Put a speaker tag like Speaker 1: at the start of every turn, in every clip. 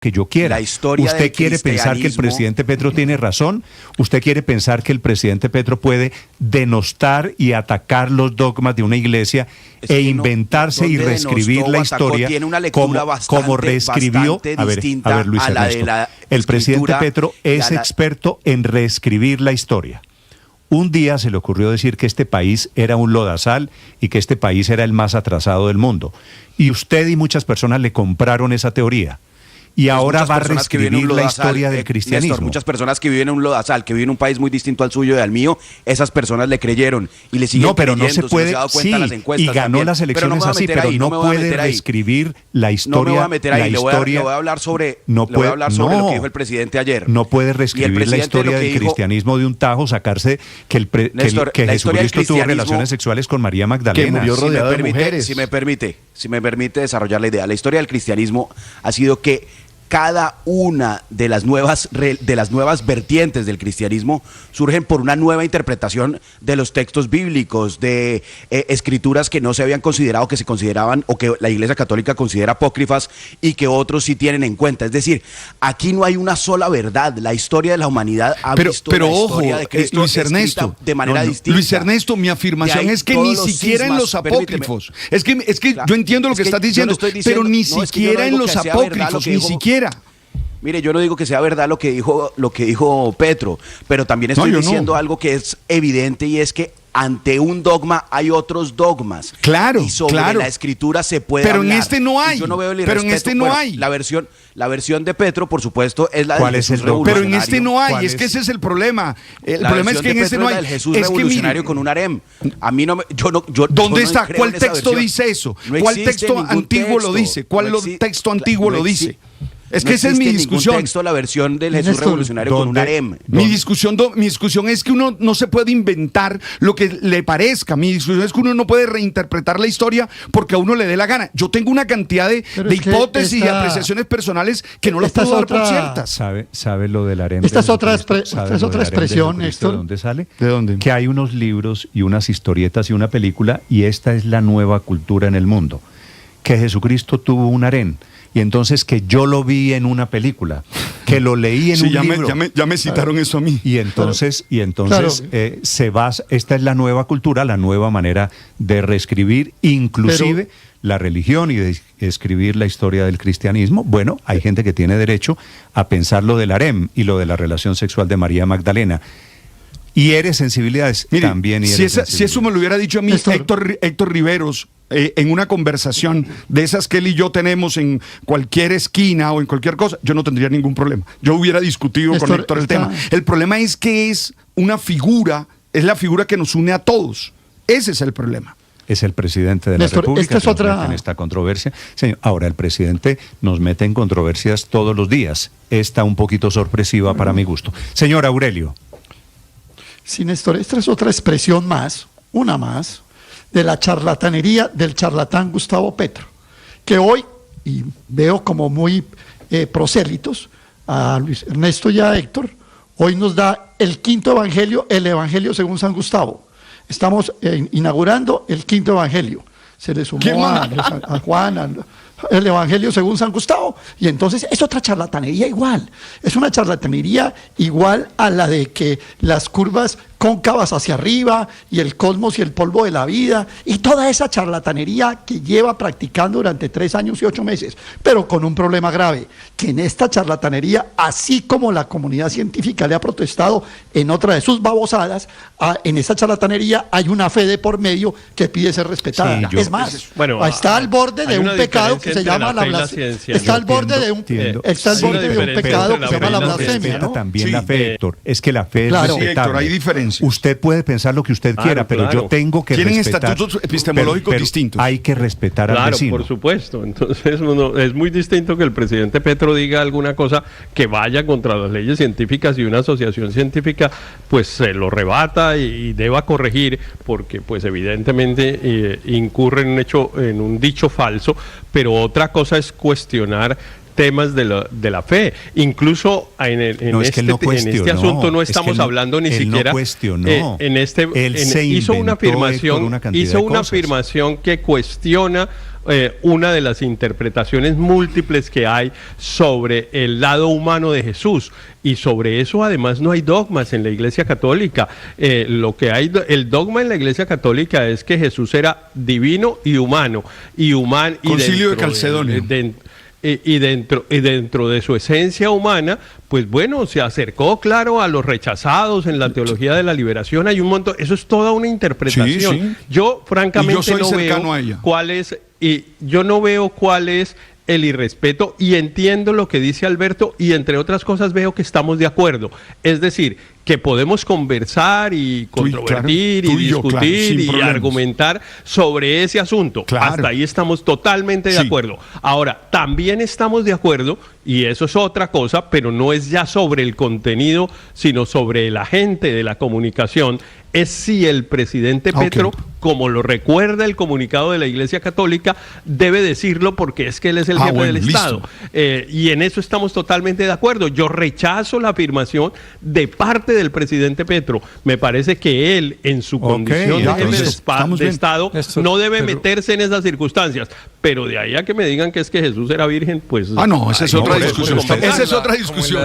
Speaker 1: que yo quiera.
Speaker 2: La historia
Speaker 1: ¿Usted
Speaker 2: del
Speaker 1: quiere pensar que el
Speaker 2: cristianismo...
Speaker 1: presidente Petro tiene razón? ¿Usted quiere pensar que el presidente Petro puede denostar y atacar los dogmas de una iglesia inventarse y reescribir la historia como reescribió? A ver, Luis Ernesto, el presidente Petro es experto en reescribir la historia. Un día se le ocurrió decir que este país era un lodazal y que este país era el más atrasado del mundo. Y usted y muchas personas le compraron esa teoría. Y ahora va a reescribir la historia del cristianismo.
Speaker 2: Néstor, muchas personas que viven en un lodazal, que viven en un país muy distinto al suyo y al mío, esas personas le creyeron y le siguen creyendo.
Speaker 1: No, pero no se puede, sí, y ganó también las elecciones así, pero no puede reescribir la historia. No me voy a meter ahí,
Speaker 2: le voy a hablar sobre lo que dijo el presidente ayer.
Speaker 1: No puede reescribir la historia del cristianismo de un tajo, sacarse que Jesucristo tuvo relaciones sexuales con María Magdalena.
Speaker 3: Que murió rodeado de mujeres.
Speaker 2: Si me permite desarrollar la idea, la historia del cristianismo ha sido que cada una de las nuevas vertientes del cristianismo surgen por una nueva interpretación de los textos bíblicos, de escrituras que no se habían considerado, que se consideraban o que la Iglesia Católica considera apócrifas y que otros sí tienen en cuenta. Es decir, aquí no hay una sola verdad. La historia de la humanidad ha visto la historia de Cristo
Speaker 3: Luis Ernesto,
Speaker 2: de manera distinta.
Speaker 3: Luis Ernesto, mi afirmación es que ni siquiera en los apócrifos. Es que yo entiendo lo que estás diciendo, pero ni siquiera en los apócrifos, ni siquiera.
Speaker 2: Mire, yo no digo que sea verdad lo que dijo Petro, pero también estoy diciendo algo que es evidente, y es que ante un dogma hay otros dogmas.
Speaker 3: Claro,
Speaker 2: y sobre la escritura se puede
Speaker 3: pero
Speaker 2: hablar.
Speaker 3: En este no hay.
Speaker 2: Yo no veo el
Speaker 3: pero en este no hay.
Speaker 2: La versión de Petro, por supuesto, es la del Jesús revolucionario.
Speaker 3: Pero en este no hay, es que ese es el problema. El problema es que en este no hay.
Speaker 2: El Jesús revolucionario con un harem. A mí no me,
Speaker 3: ¿Dónde está? ¿Cuál texto dice eso? ¿Cuál texto antiguo lo dice? ¿Cuál texto antiguo lo dice? Es que esa es mi discusión.
Speaker 2: Texto, la versión del Jesús revolucionario con un harem.
Speaker 3: Mi discusión es que uno no se puede inventar lo que le parezca. Mi discusión es que uno no puede reinterpretar la historia porque a uno le dé la gana. Yo tengo una cantidad de hipótesis y apreciaciones personales que no las puedo dar por ciertas.
Speaker 1: ¿Sabe lo del harem?
Speaker 4: Esta es otra expresión, Néstor.
Speaker 1: ¿De dónde sale?
Speaker 3: ¿De dónde?
Speaker 1: Que hay unos libros y unas historietas y una película, y esta es la nueva cultura en el mundo. Que Jesucristo tuvo un harem. Y entonces que yo lo vi en una película, que lo leí en un libro.
Speaker 3: Ya me citaron eso a mí.
Speaker 1: Y entonces
Speaker 4: claro.
Speaker 1: Esta es la nueva cultura, la nueva manera de reescribir inclusive la religión y de escribir la historia del cristianismo. Bueno, hay gente que tiene derecho a pensar lo del harem y lo de la relación sexual de María Magdalena. ¿Hiere sensibilidades?
Speaker 3: Mire,
Speaker 1: también hiere sensibilidades.
Speaker 3: Si eso me lo hubiera dicho a mí Héctor Riveros, en una conversación de esas que él y yo tenemos en cualquier esquina o en cualquier cosa, yo no tendría ningún problema. Yo hubiera discutido con Héctor el tema. El problema es que es una figura, es la figura que nos une a todos. Ese es el problema.
Speaker 1: Es el presidente de la República que nos mete en esta controversia. Señor, ahora el presidente nos mete en controversias todos los días. Esta un poquito sorpresiva para mi gusto. Señor Aurelio.
Speaker 4: Sí, Néstor, esta es otra expresión más, una más, de la charlatanería del charlatán Gustavo Petro, que hoy, y veo como muy prosélitos a Luis Ernesto y a Héctor, hoy nos da el quinto evangelio, el evangelio según San Gustavo. Estamos inaugurando el quinto evangelio. Se le sumó a Juan, el evangelio según San Gustavo, y entonces es otra charlatanería igual. Es una charlatanería igual a la de que las curvas cóncavas hacia arriba y el cosmos y el polvo de la vida y toda esa charlatanería que lleva practicando durante 3 años y 8 meses, pero con un problema grave, que en esta charlatanería, así como la comunidad científica le ha protestado en otra de sus babosadas, en esa charlatanería hay una fe de por medio que pide ser respetada. Sí, es más, está al borde de un pecado que se llama la blasfemia. Está al borde de un pecado que se llama la blasfemia, ¿no?
Speaker 1: También la fe, Héctor. Es que la fe es respetable.
Speaker 3: Héctor, hay diferencia.
Speaker 1: Usted puede pensar lo que usted quiera, pero yo tengo que
Speaker 3: respetar.
Speaker 1: Tienen
Speaker 3: estatutos epistemológicos distintos.
Speaker 1: Hay que respetar al vecino.
Speaker 5: Claro, por supuesto. Entonces es muy distinto que el presidente Petro diga alguna cosa que vaya contra las leyes científicas y una asociación científica pues se lo rebata y deba corregir, porque pues evidentemente incurre en un dicho falso, pero otra cosa es cuestionar temas de la fe. Incluso en este asunto no estamos hablando ni siquiera.
Speaker 1: Hizo
Speaker 5: una afirmación que cuestiona una de las interpretaciones múltiples que hay sobre el lado humano de Jesús. Y sobre eso además no hay dogmas en la Iglesia Católica. Lo que hay, el dogma en la Iglesia Católica es que Jesús era divino y humano.
Speaker 3: Concilio de Calcedonia.
Speaker 5: Y dentro de su esencia humana, pues bueno, se acercó, claro, a los rechazados en la teología de la liberación. Hay un montón, eso es toda una interpretación.
Speaker 3: Sí.
Speaker 5: Yo, francamente,
Speaker 3: no veo
Speaker 5: cuál es el irrespeto, y entiendo lo que dice Alberto, y entre otras cosas veo que estamos de acuerdo. Es decir, que podemos conversar y controvertir y discutir y argumentar sobre ese asunto.
Speaker 3: Claro.
Speaker 5: Hasta ahí estamos totalmente de acuerdo. Ahora, también estamos de acuerdo, y eso es otra cosa, pero no es ya sobre el contenido, sino sobre el agente de la comunicación, es si el presidente Petro, como lo recuerda el comunicado de la Iglesia Católica, debe decirlo porque es que él es el jefe del Estado. Y en eso estamos totalmente de acuerdo. Yo rechazo la afirmación de parte del presidente Petro. Me parece que él, en su condición de jefe de Estado, no debe meterse en esas circunstancias. Pero de ahí a que me digan que es que Jesús era virgen, pues...
Speaker 3: esa es otra discusión. Esa es otra discusión.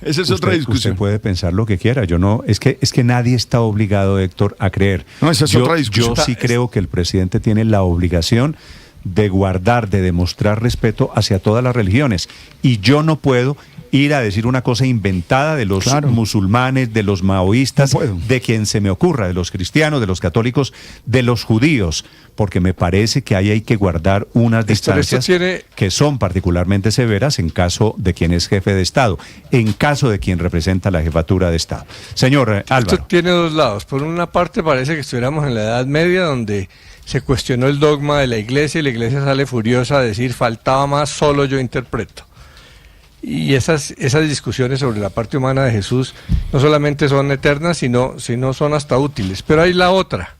Speaker 3: Esa es otra discusión.
Speaker 1: Usted puede pensar lo que quiera. Yo no, es que nadie está obligado, Héctor, a creer.
Speaker 3: No, esa es otra discusión.
Speaker 1: Yo sí creo que el presidente tiene la obligación de guardar, de demostrar respeto hacia todas las religiones. Y yo no puedo ir a decir una cosa inventada de los musulmanes, de los maoístas, de quien se me ocurra, de los cristianos, de los católicos, de los judíos, porque me parece que ahí hay que guardar unas distancias que son particularmente severas en caso de quien es jefe de Estado, en caso de quien representa la jefatura de Estado. Señor Álvaro.
Speaker 6: Esto tiene dos lados. Por una parte parece que estuviéramos en la Edad Media, donde se cuestionó el dogma de la Iglesia y la Iglesia sale furiosa a decir faltaba más, solo yo interpreto. Y esas discusiones sobre la parte humana de Jesús no solamente son eternas, sino son hasta útiles. Pero hay la otra,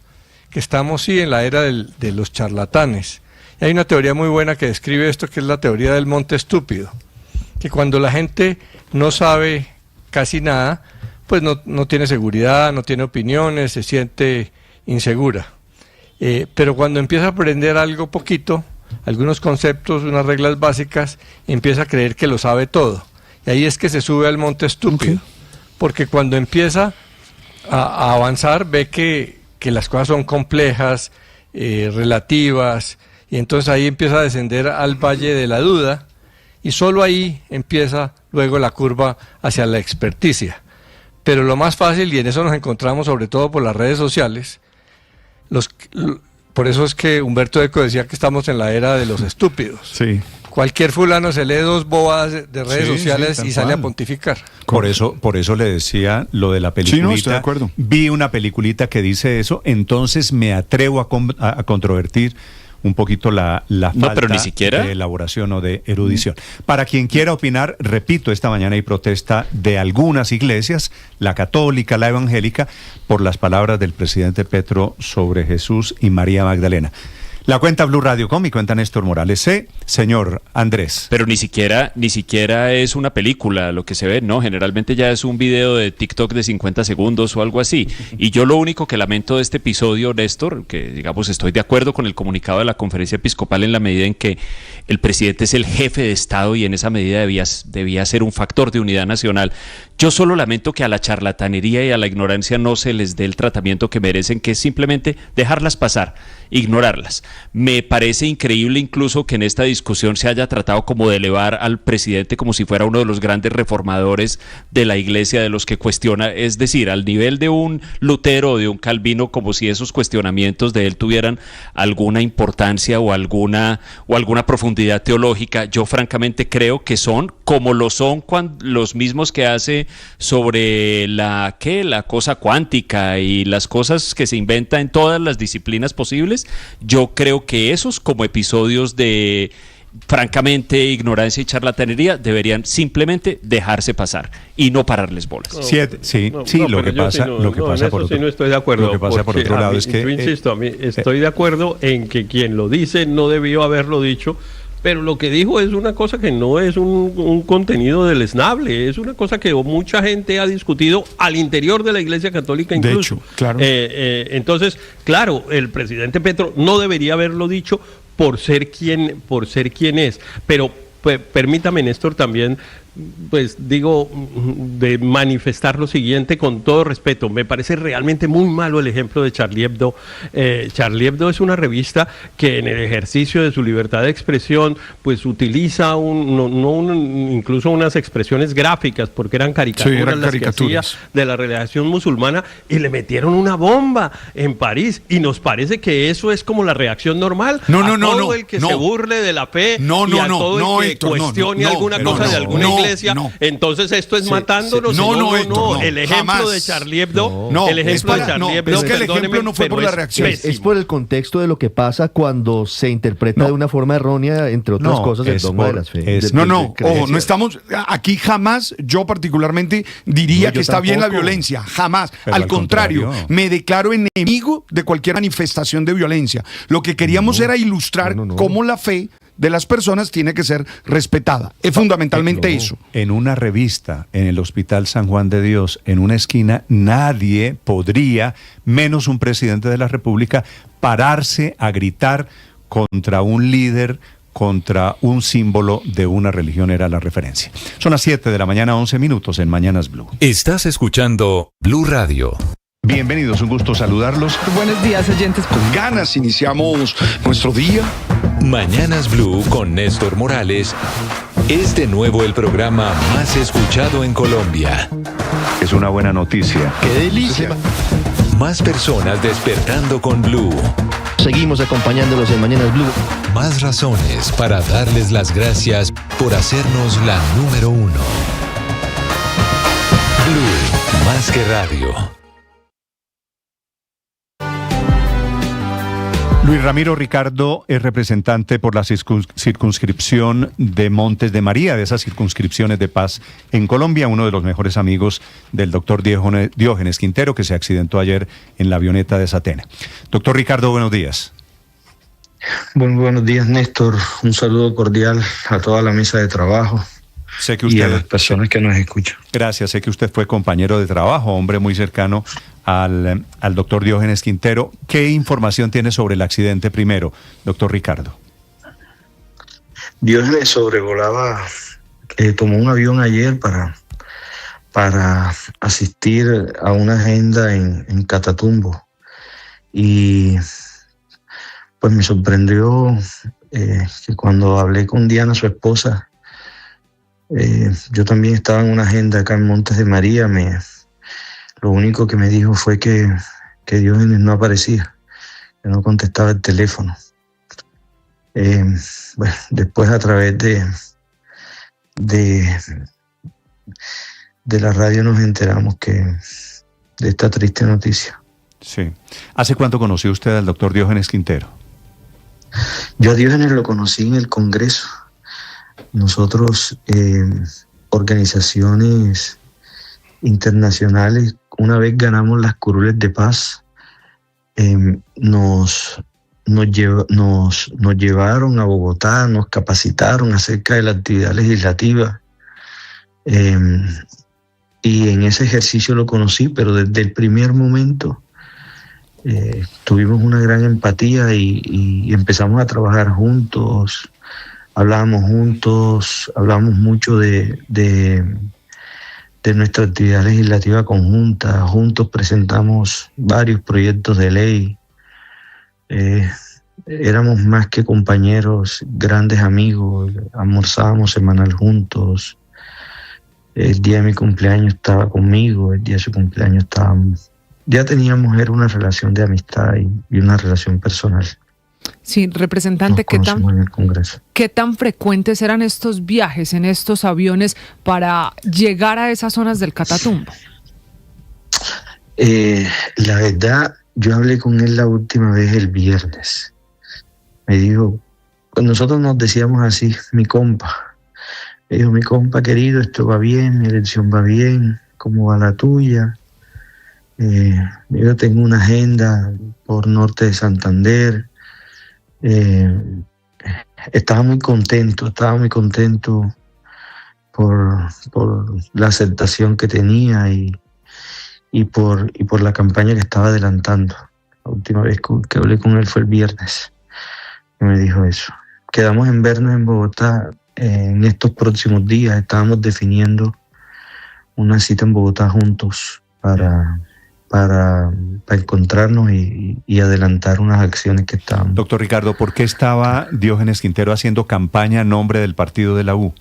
Speaker 6: que estamos en la era de los charlatanes. Y hay una teoría muy buena que describe esto, que es la teoría del monte estúpido. Que cuando la gente no sabe casi nada, pues no tiene seguridad, no tiene opiniones, se siente insegura. Pero cuando empieza a aprender algo poquito, algunos conceptos, unas reglas básicas, empieza a creer que lo sabe todo. Y ahí es que se sube al monte estúpido. Porque cuando empieza a avanzar, ve que las cosas son complejas, relativas, y entonces ahí empieza a descender al valle de la duda, y solo ahí empieza luego la curva hacia la experticia. Pero lo más fácil, y en eso nos encontramos sobre todo por las redes sociales, por eso es que Humberto Eco decía que estamos en la era de los estúpidos.
Speaker 3: Sí.
Speaker 6: Cualquier fulano se lee dos bobadas de redes sociales y sale a pontificar.
Speaker 1: Por eso le decía lo de la peliculita.
Speaker 3: Sí, no, estoy de acuerdo.
Speaker 1: Vi una peliculita que dice eso, entonces me atrevo a controvertir un poquito la falta de elaboración o de erudición. Para quien quiera opinar, repito, esta mañana hay protesta de algunas iglesias, la católica, la evangélica, por las palabras del presidente Petro sobre Jesús y María Magdalena. La cuenta Blue Radio.com y cuenta Néstor Morales. Señor Andrés.
Speaker 7: Pero ni siquiera es una película lo que se ve, ¿no? Generalmente ya es un video de TikTok de 50 segundos o algo así. Y yo lo único que lamento de este episodio, Néstor, que digamos estoy de acuerdo con el comunicado de la Conferencia Episcopal en la medida en que el presidente es el jefe de Estado y en esa medida debía ser un factor de unidad nacional. Yo solo lamento que a la charlatanería y a la ignorancia no se les dé el tratamiento que merecen, que es simplemente dejarlas pasar, ignorarlas. Me parece increíble incluso que en esta discusión se haya tratado como de elevar al presidente como si fuera uno de los grandes reformadores de la iglesia, de los que cuestiona, es decir, al nivel de un Lutero o de un Calvino, como si esos cuestionamientos de él tuvieran alguna importancia o alguna profundidad teológica. Yo francamente creo que son como lo son los mismos que hace sobre la cosa cuántica y las cosas que se inventa en todas las disciplinas posibles. Yo creo que esos, como episodios de francamente ignorancia y charlatanería, deberían simplemente dejarse pasar y no pararles bolas.
Speaker 1: Lo que pasa por otro,
Speaker 5: no estoy de acuerdo.
Speaker 1: Lo que pasa por otro lado es que
Speaker 5: yo insisto, estoy de acuerdo en que quien lo dice no debió haberlo dicho. Pero lo que dijo es una cosa que no es un contenido deleznable, es una cosa que mucha gente ha discutido al interior de la Iglesia Católica incluso.
Speaker 3: De hecho, claro.
Speaker 5: Entonces, claro, el presidente Petro no debería haberlo dicho por ser quien es. Pero permítame, Néstor, también pues digo, de manifestar lo siguiente con todo respeto. Me parece realmente muy malo el ejemplo de Charlie Hebdo. Charlie Hebdo es una revista que en el ejercicio de su libertad de expresión pues utiliza incluso unas expresiones gráficas, porque eran caricaturas, las que hacía de la relación musulmana, y le metieron una bomba en París, y nos parece que eso es como la reacción normal a todo el que se burle de la fe y a todo el que cuestione alguna cosa de alguna iglesia. Entonces esto es matándonos. El ejemplo de Charlie Hebdo, el ejemplo de Charlie Hebdo,
Speaker 3: es que el ejemplo no fue por la reacción,
Speaker 8: es por el contexto de lo que pasa cuando se interpreta de una forma errónea, entre otras cosas, el dogma de las fe.
Speaker 3: No estamos aquí, jamás yo particularmente diría que está bien la violencia, jamás. Al contrario, me declaro enemigo de cualquier manifestación de violencia. Lo que queríamos era ilustrar cómo la fe de las personas tiene que ser respetada. Es fundamentalmente eso.
Speaker 1: En una revista, en el Hospital San Juan de Dios, en una esquina, nadie podría, menos un presidente de la República, pararse a gritar contra un líder, contra un símbolo de una religión, era la referencia. Son las 7 de la mañana, 11 minutos en Mañanas Blue.
Speaker 9: Estás escuchando Blue Radio.
Speaker 1: Bienvenidos, un gusto saludarlos.
Speaker 10: Buenos días, oyentes.
Speaker 3: Con ganas iniciamos nuestro día.
Speaker 9: Mañanas Blue con Néstor Morales es de nuevo el programa más escuchado en Colombia.
Speaker 1: Es una buena noticia.
Speaker 8: ¡Qué delicia!
Speaker 9: Más personas despertando con Blue.
Speaker 8: Seguimos acompañándolos en Mañanas Blue.
Speaker 9: Más razones para darles las gracias por hacernos la número 1. Blue, más que radio.
Speaker 1: Luis Ramiro Ricardo es representante por la circunscripción de Montes de María, de esas circunscripciones de paz en Colombia, uno de los mejores amigos del doctor Diógenes Quintero, que se accidentó ayer en la avioneta de Satena. Doctor Ricardo, buenos días.
Speaker 11: Buenos días, Néstor. Un saludo cordial a toda la mesa de trabajo.
Speaker 1: Sé que usted,
Speaker 11: y a las personas que nos escuchan.
Speaker 1: Gracias, sé que usted fue compañero de trabajo, hombre muy cercano al doctor Diógenes Quintero. ¿Qué información tiene sobre el accidente primero, doctor Ricardo?
Speaker 11: Diógenes sobrevolaba, tomó un avión ayer para asistir a una agenda en Catatumbo. Y pues me sorprendió que cuando hablé con Diana, su esposa, yo también estaba en una agenda acá en Montes de María. Lo único que me dijo fue que Diógenes no aparecía, que no contestaba el teléfono. Bueno, después a través de la radio nos enteramos de esta triste noticia.
Speaker 1: Sí. ¿Hace cuánto conoció usted al doctor Diógenes Quintero?
Speaker 11: Yo a Diógenes lo conocí en el Congreso. Nosotros, organizaciones internacionales, una vez ganamos las curules de paz, nos llevaron a Bogotá, nos capacitaron acerca de la actividad legislativa, y en ese ejercicio lo conocí, pero desde el primer momento tuvimos una gran empatía y empezamos a trabajar juntos. Hablábamos juntos, hablamos mucho de nuestra actividad legislativa conjunta. Juntos presentamos varios proyectos de ley. Éramos más que compañeros, grandes amigos. Almorzábamos semanal juntos. El día de mi cumpleaños estaba conmigo, el día de su cumpleaños estábamos. Ya era una relación de amistad y una relación personal.
Speaker 10: Sí, representante, ¿qué tan frecuentes eran estos viajes en estos aviones para llegar a esas zonas del Catatumbo?
Speaker 11: La verdad, yo hablé con él la última vez el viernes. Me dijo, pues nosotros nos decíamos así, mi compa. Me dijo, mi compa querido, esto va bien, mi elección va bien, ¿cómo va la tuya? Yo tengo una agenda por norte de Santander. Estaba muy contento por la aceptación que tenía y por la campaña que estaba adelantando. La última vez que hablé con él fue el viernes. que me dijo eso. Quedamos en vernos en Bogotá en estos próximos días. Estábamos definiendo una cita en Bogotá juntos para encontrarnos y adelantar unas acciones que estábamos.
Speaker 1: Doctor Ricardo, ¿por qué estaba Diógenes Quintero haciendo campaña en nombre del partido de la U?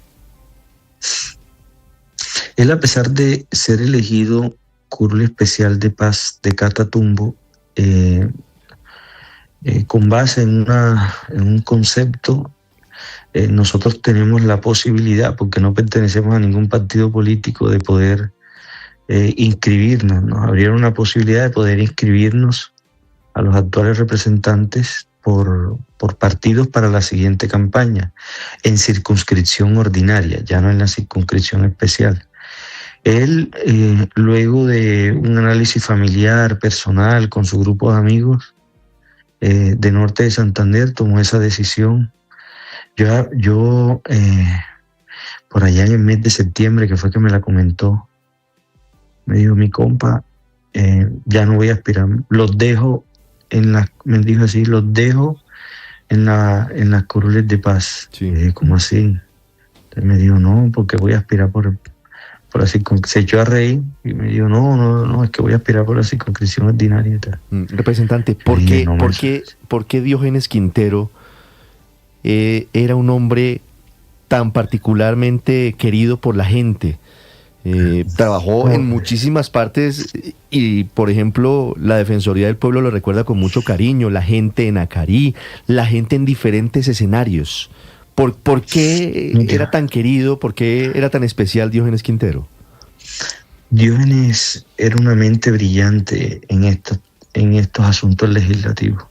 Speaker 11: Él, a pesar de ser elegido curul especial de paz de Catatumbo, con base en un concepto, nosotros tenemos la posibilidad, porque no pertenecemos a ningún partido político, de poder inscribirnos. Nos abrieron una posibilidad de poder inscribirnos a los actuales representantes por partidos para la siguiente campaña, en circunscripción ordinaria, ya no en la circunscripción especial. Él, luego de un análisis familiar, personal, con su grupo de amigos de Norte de Santander, tomó esa decisión. Yo por allá en el mes de septiembre, que fue que me la comentó, me dijo: mi compa, ya no voy a aspirar, los dejo me dijo así, los dejo en las curules de paz. Sí. ¿Cómo así? Entonces me dijo: no, porque voy a aspirar por la circunscripción. Se echó a reír y me dijo: no, es que voy a aspirar por la circunscripción ordinaria y tal.
Speaker 8: Representante, ¿por qué Diógenes Quintero era un hombre tan particularmente querido por la gente? Trabajó en muchísimas partes y, por ejemplo, la Defensoría del Pueblo lo recuerda con mucho cariño, la gente en Acarí, la gente en diferentes escenarios. ¿Por qué era tan querido? ¿Por qué era tan especial Diógenes Quintero?
Speaker 11: Diógenes era una mente brillante en estos asuntos legislativos.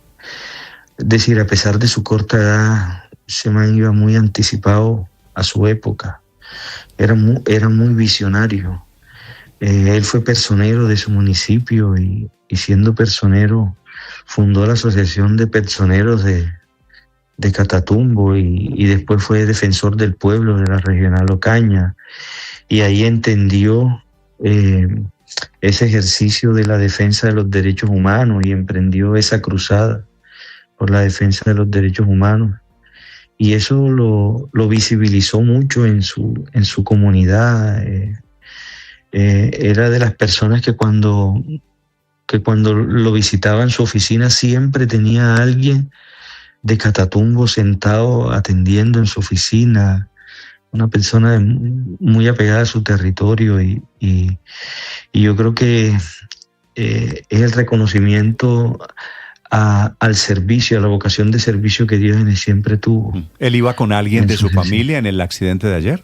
Speaker 11: Es decir, a pesar de su corta edad, ese man iba muy anticipado a su época. Era muy visionario. Él fue personero de su municipio y siendo personero fundó la Asociación de Personeros de Catatumbo y después fue defensor del pueblo de la Regional Ocaña, y ahí entendió ese ejercicio de la defensa de los derechos humanos y emprendió esa cruzada por la defensa de los derechos humanos. Y eso lo visibilizó mucho en su comunidad. Era de las personas que cuando lo visitaba en su oficina siempre tenía a alguien de Catatumbo sentado atendiendo en su oficina. Una persona muy apegada a su territorio y yo creo que es el reconocimiento al servicio, a la vocación de servicio que Diógenes siempre tuvo.
Speaker 1: ¿Él iba con alguien de su familia en el accidente de ayer?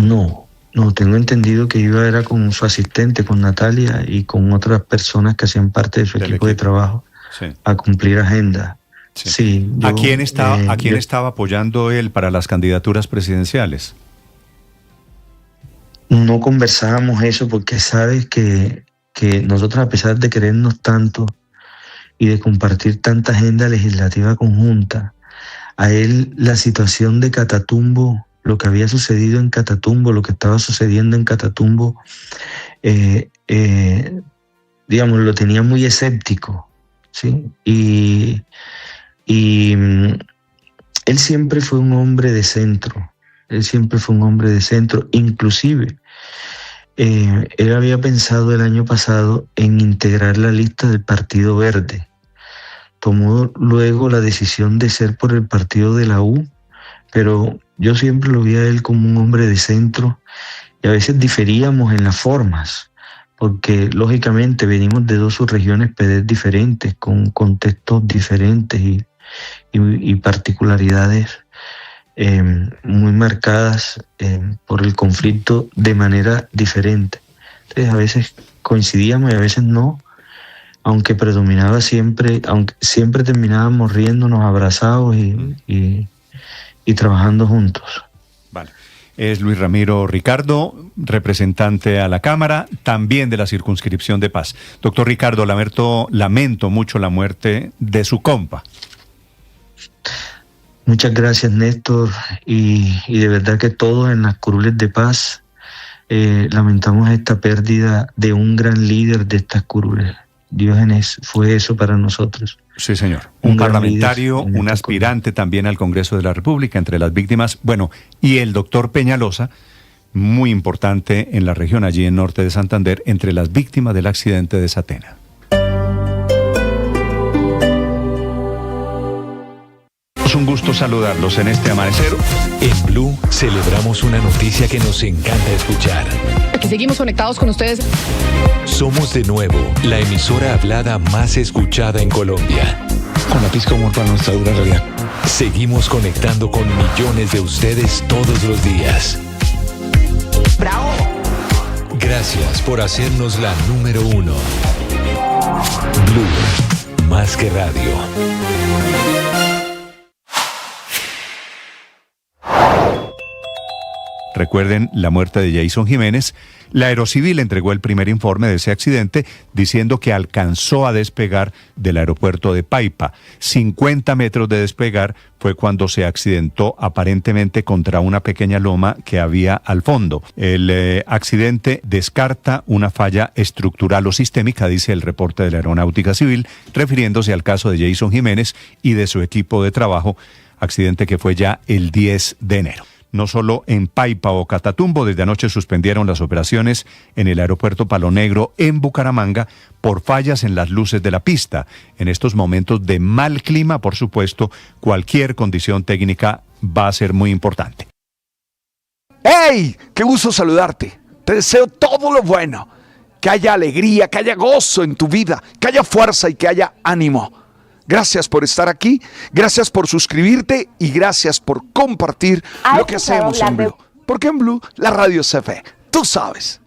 Speaker 11: No, tengo entendido que era con su asistente, con Natalia y con otras personas que hacían parte de su equipo de trabajo, sí, a cumplir agenda. Sí.
Speaker 1: ¿A quién estaba apoyando él para las candidaturas presidenciales?
Speaker 11: No conversábamos eso porque sabes que nosotros, a pesar de querernos tanto y de compartir tanta agenda legislativa conjunta, a él la situación de Catatumbo, lo que había sucedido en Catatumbo, lo que estaba sucediendo en Catatumbo, digamos, lo tenía muy escéptico, ¿sí? Y él siempre fue un hombre de centro, inclusive él había pensado el año pasado en integrar la lista del Partido Verde. Tomó luego la decisión de ser por el partido de la U, pero yo siempre lo vi a él como un hombre de centro y a veces diferíamos en las formas, porque lógicamente venimos de dos subregiones PD diferentes, con contextos diferentes y particularidades muy marcadas por el conflicto de manera diferente. Entonces a veces coincidíamos y a veces no, aunque siempre terminábamos riéndonos, abrazados y trabajando juntos.
Speaker 1: Vale. Es Luis Ramiro Ricardo, representante a la Cámara, también de la circunscripción de Paz. Doctor Ricardo, lamento mucho la muerte de su compa.
Speaker 11: Muchas gracias, Néstor, y de verdad que todos en las curules de Paz lamentamos esta pérdida de un gran líder de estas curules. Diógenes fue eso para nosotros.
Speaker 1: Sí, señor. Un parlamentario, un aspirante también al Congreso de la República, entre las víctimas. Bueno, y el doctor Peñalosa, muy importante en la región, allí en norte de Santander, entre las víctimas del accidente de Satena. Es un gusto saludarlos en este amanecer.
Speaker 9: En Blue celebramos una noticia que nos encanta escuchar.
Speaker 12: Aquí seguimos conectados con ustedes.
Speaker 9: Somos de nuevo la emisora hablada más escuchada en Colombia.
Speaker 3: Con la pizca humor para nuestra dura realidad.
Speaker 9: Seguimos conectando con millones de ustedes todos los días.
Speaker 12: ¡Bravo!
Speaker 9: Gracias por hacernos la número 1. Blue, más que radio.
Speaker 1: Recuerden la muerte de Jason Jiménez. La Aerocivil entregó el primer informe de ese accidente diciendo que alcanzó a despegar del aeropuerto de Paipa. 50 metros de despegar fue cuando se accidentó aparentemente contra una pequeña loma que había al fondo. El accidente descarta una falla estructural o sistémica, dice el reporte de la Aeronáutica Civil, refiriéndose al caso de Jason Jiménez y de su equipo de trabajo, accidente que fue ya el 10 de enero. No solo en Paipa o Catatumbo, desde anoche suspendieron las operaciones en el aeropuerto Palo Negro en Bucaramanga por fallas en las luces de la pista. En estos momentos de mal clima, por supuesto, cualquier condición técnica va a ser muy importante.
Speaker 13: ¡Hey! ¡Qué gusto saludarte! Te deseo todo lo bueno. Que haya alegría, que haya gozo en tu vida, que haya fuerza y que haya ánimo. Gracias por estar aquí, gracias por suscribirte y gracias por compartir lo que hacemos en Blue. Porque en Blue la radio se ve, tú sabes.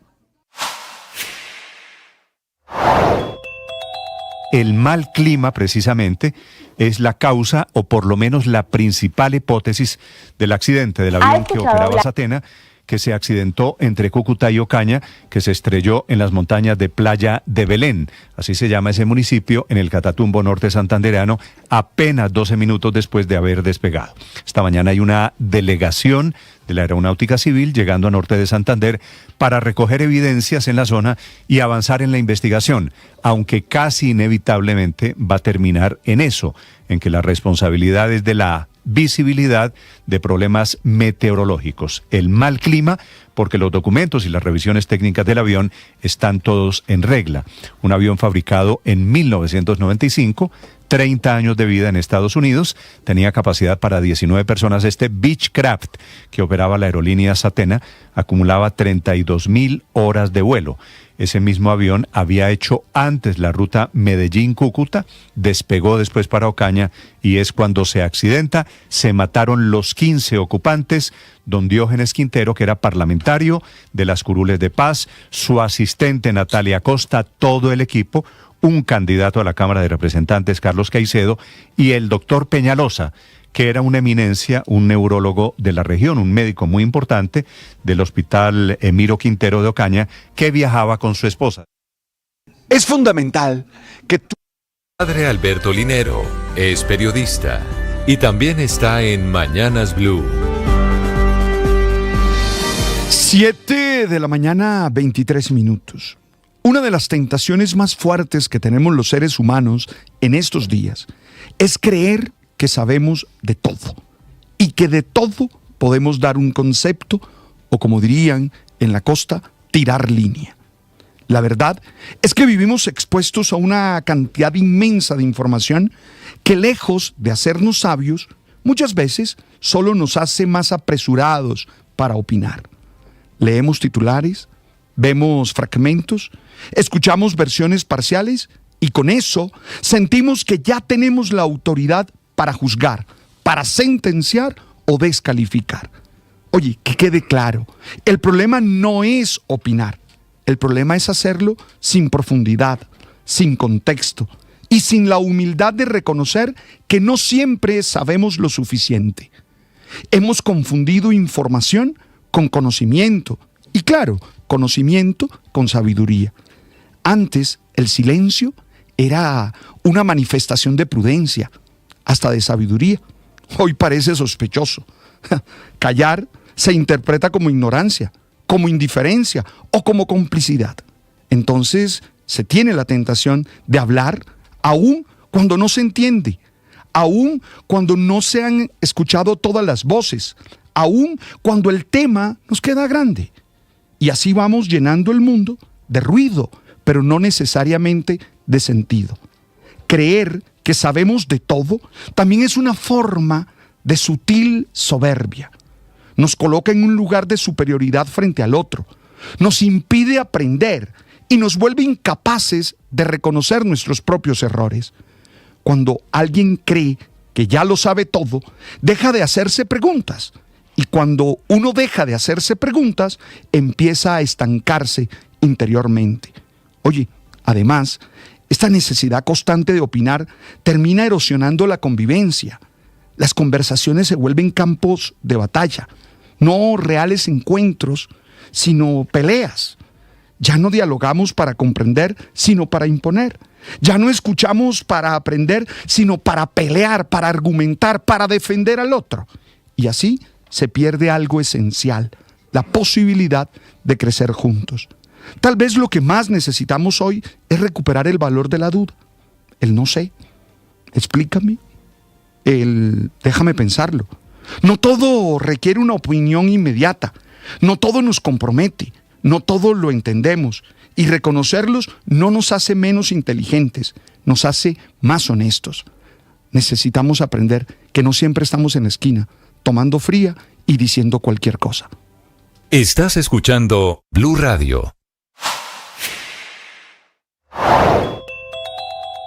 Speaker 1: El mal clima, precisamente, es la causa, o por lo menos la principal hipótesis del accidente del avión que operaba Satena, que se accidentó entre Cúcuta y Ocaña, que se estrelló en las montañas de Playa de Belén. Así se llama ese municipio, en el Catatumbo norte santandereano, apenas 12 minutos después de haber despegado. Esta mañana hay una delegación de la Aeronáutica Civil llegando a norte de Santander para recoger evidencias en la zona y avanzar en la investigación, aunque casi inevitablemente va a terminar en eso, en que la responsabilidad es de la visibilidad de problemas meteorológicos, el mal clima, porque los documentos y las revisiones técnicas del avión están todos en regla. Un avión fabricado en 1995, 30 años de vida en Estados Unidos, tenía capacidad para 19 personas. Este Beechcraft, que operaba la aerolínea Satena, acumulaba 32,000 horas de vuelo. Ese mismo avión había hecho antes la ruta Medellín-Cúcuta, despegó después para Ocaña y es cuando se accidenta. Se mataron los 15 ocupantes, don Diógenes Quintero, que era parlamentario de las Curules de Paz, su asistente Natalia Costa, todo el equipo, un candidato a la Cámara de Representantes, Carlos Caicedo, y el doctor Peñalosa, que era una eminencia, un neurólogo de la región, un médico muy importante del Hospital Emiro Quintero de Ocaña, que viajaba con su esposa.
Speaker 13: Es fundamental que tú...
Speaker 9: Padre Alberto Linero es periodista y también está en Mañanas Blue.
Speaker 3: 7 de la mañana, 23 minutos. Una de las tentaciones más fuertes que tenemos los seres humanos en estos días es creer que sabemos de todo y que de todo podemos dar un concepto o, como dirían en la costa, tirar línea. La verdad es que vivimos expuestos a una cantidad inmensa de información que, lejos de hacernos sabios, muchas veces solo nos hace más apresurados para opinar. Leemos titulares, vemos fragmentos, escuchamos versiones parciales y con eso sentimos que ya tenemos la autoridad para juzgar, para sentenciar o descalificar. Oye, que quede claro, el problema no es opinar, el problema es hacerlo sin profundidad, sin contexto y sin la humildad de reconocer que no siempre sabemos lo suficiente. Hemos confundido información con conocimiento y, claro, conocimiento con sabiduría. Antes, el silencio era una manifestación de prudencia, hasta de sabiduría. Hoy parece sospechoso. Callar se interpreta como ignorancia, como indiferencia o como complicidad. Entonces, se tiene la tentación de hablar aún cuando no se entiende, aún cuando no se han escuchado todas las voces, aún cuando el tema nos queda grande. Y así vamos llenando el mundo de ruido, pero no necesariamente de sentido. Creer que sabemos de todo también es una forma de sutil soberbia. Nos coloca en un lugar de superioridad frente al otro, nos impide aprender y nos vuelve incapaces de reconocer nuestros propios errores. Cuando alguien cree que ya lo sabe todo, deja de hacerse preguntas. Y cuando uno deja de hacerse preguntas, empieza a estancarse interiormente. Oye, además, esta necesidad constante de opinar termina erosionando la convivencia. Las conversaciones se vuelven campos de batalla, no reales encuentros, sino peleas. Ya no dialogamos para comprender, sino para imponer. Ya no escuchamos para aprender, sino para pelear, para argumentar, para defender al otro. Y así se pierde algo esencial, la posibilidad de crecer juntos. Tal vez lo que más necesitamos hoy es recuperar el valor de la duda, el no sé, explícame, el déjame pensarlo. No todo requiere una opinión inmediata, no todo nos compromete, no todo lo entendemos, y reconocerlos no nos hace menos inteligentes, nos hace más honestos. Necesitamos aprender que no siempre estamos en la esquina, tomando fría y diciendo cualquier cosa.
Speaker 9: Estás escuchando Blue Radio.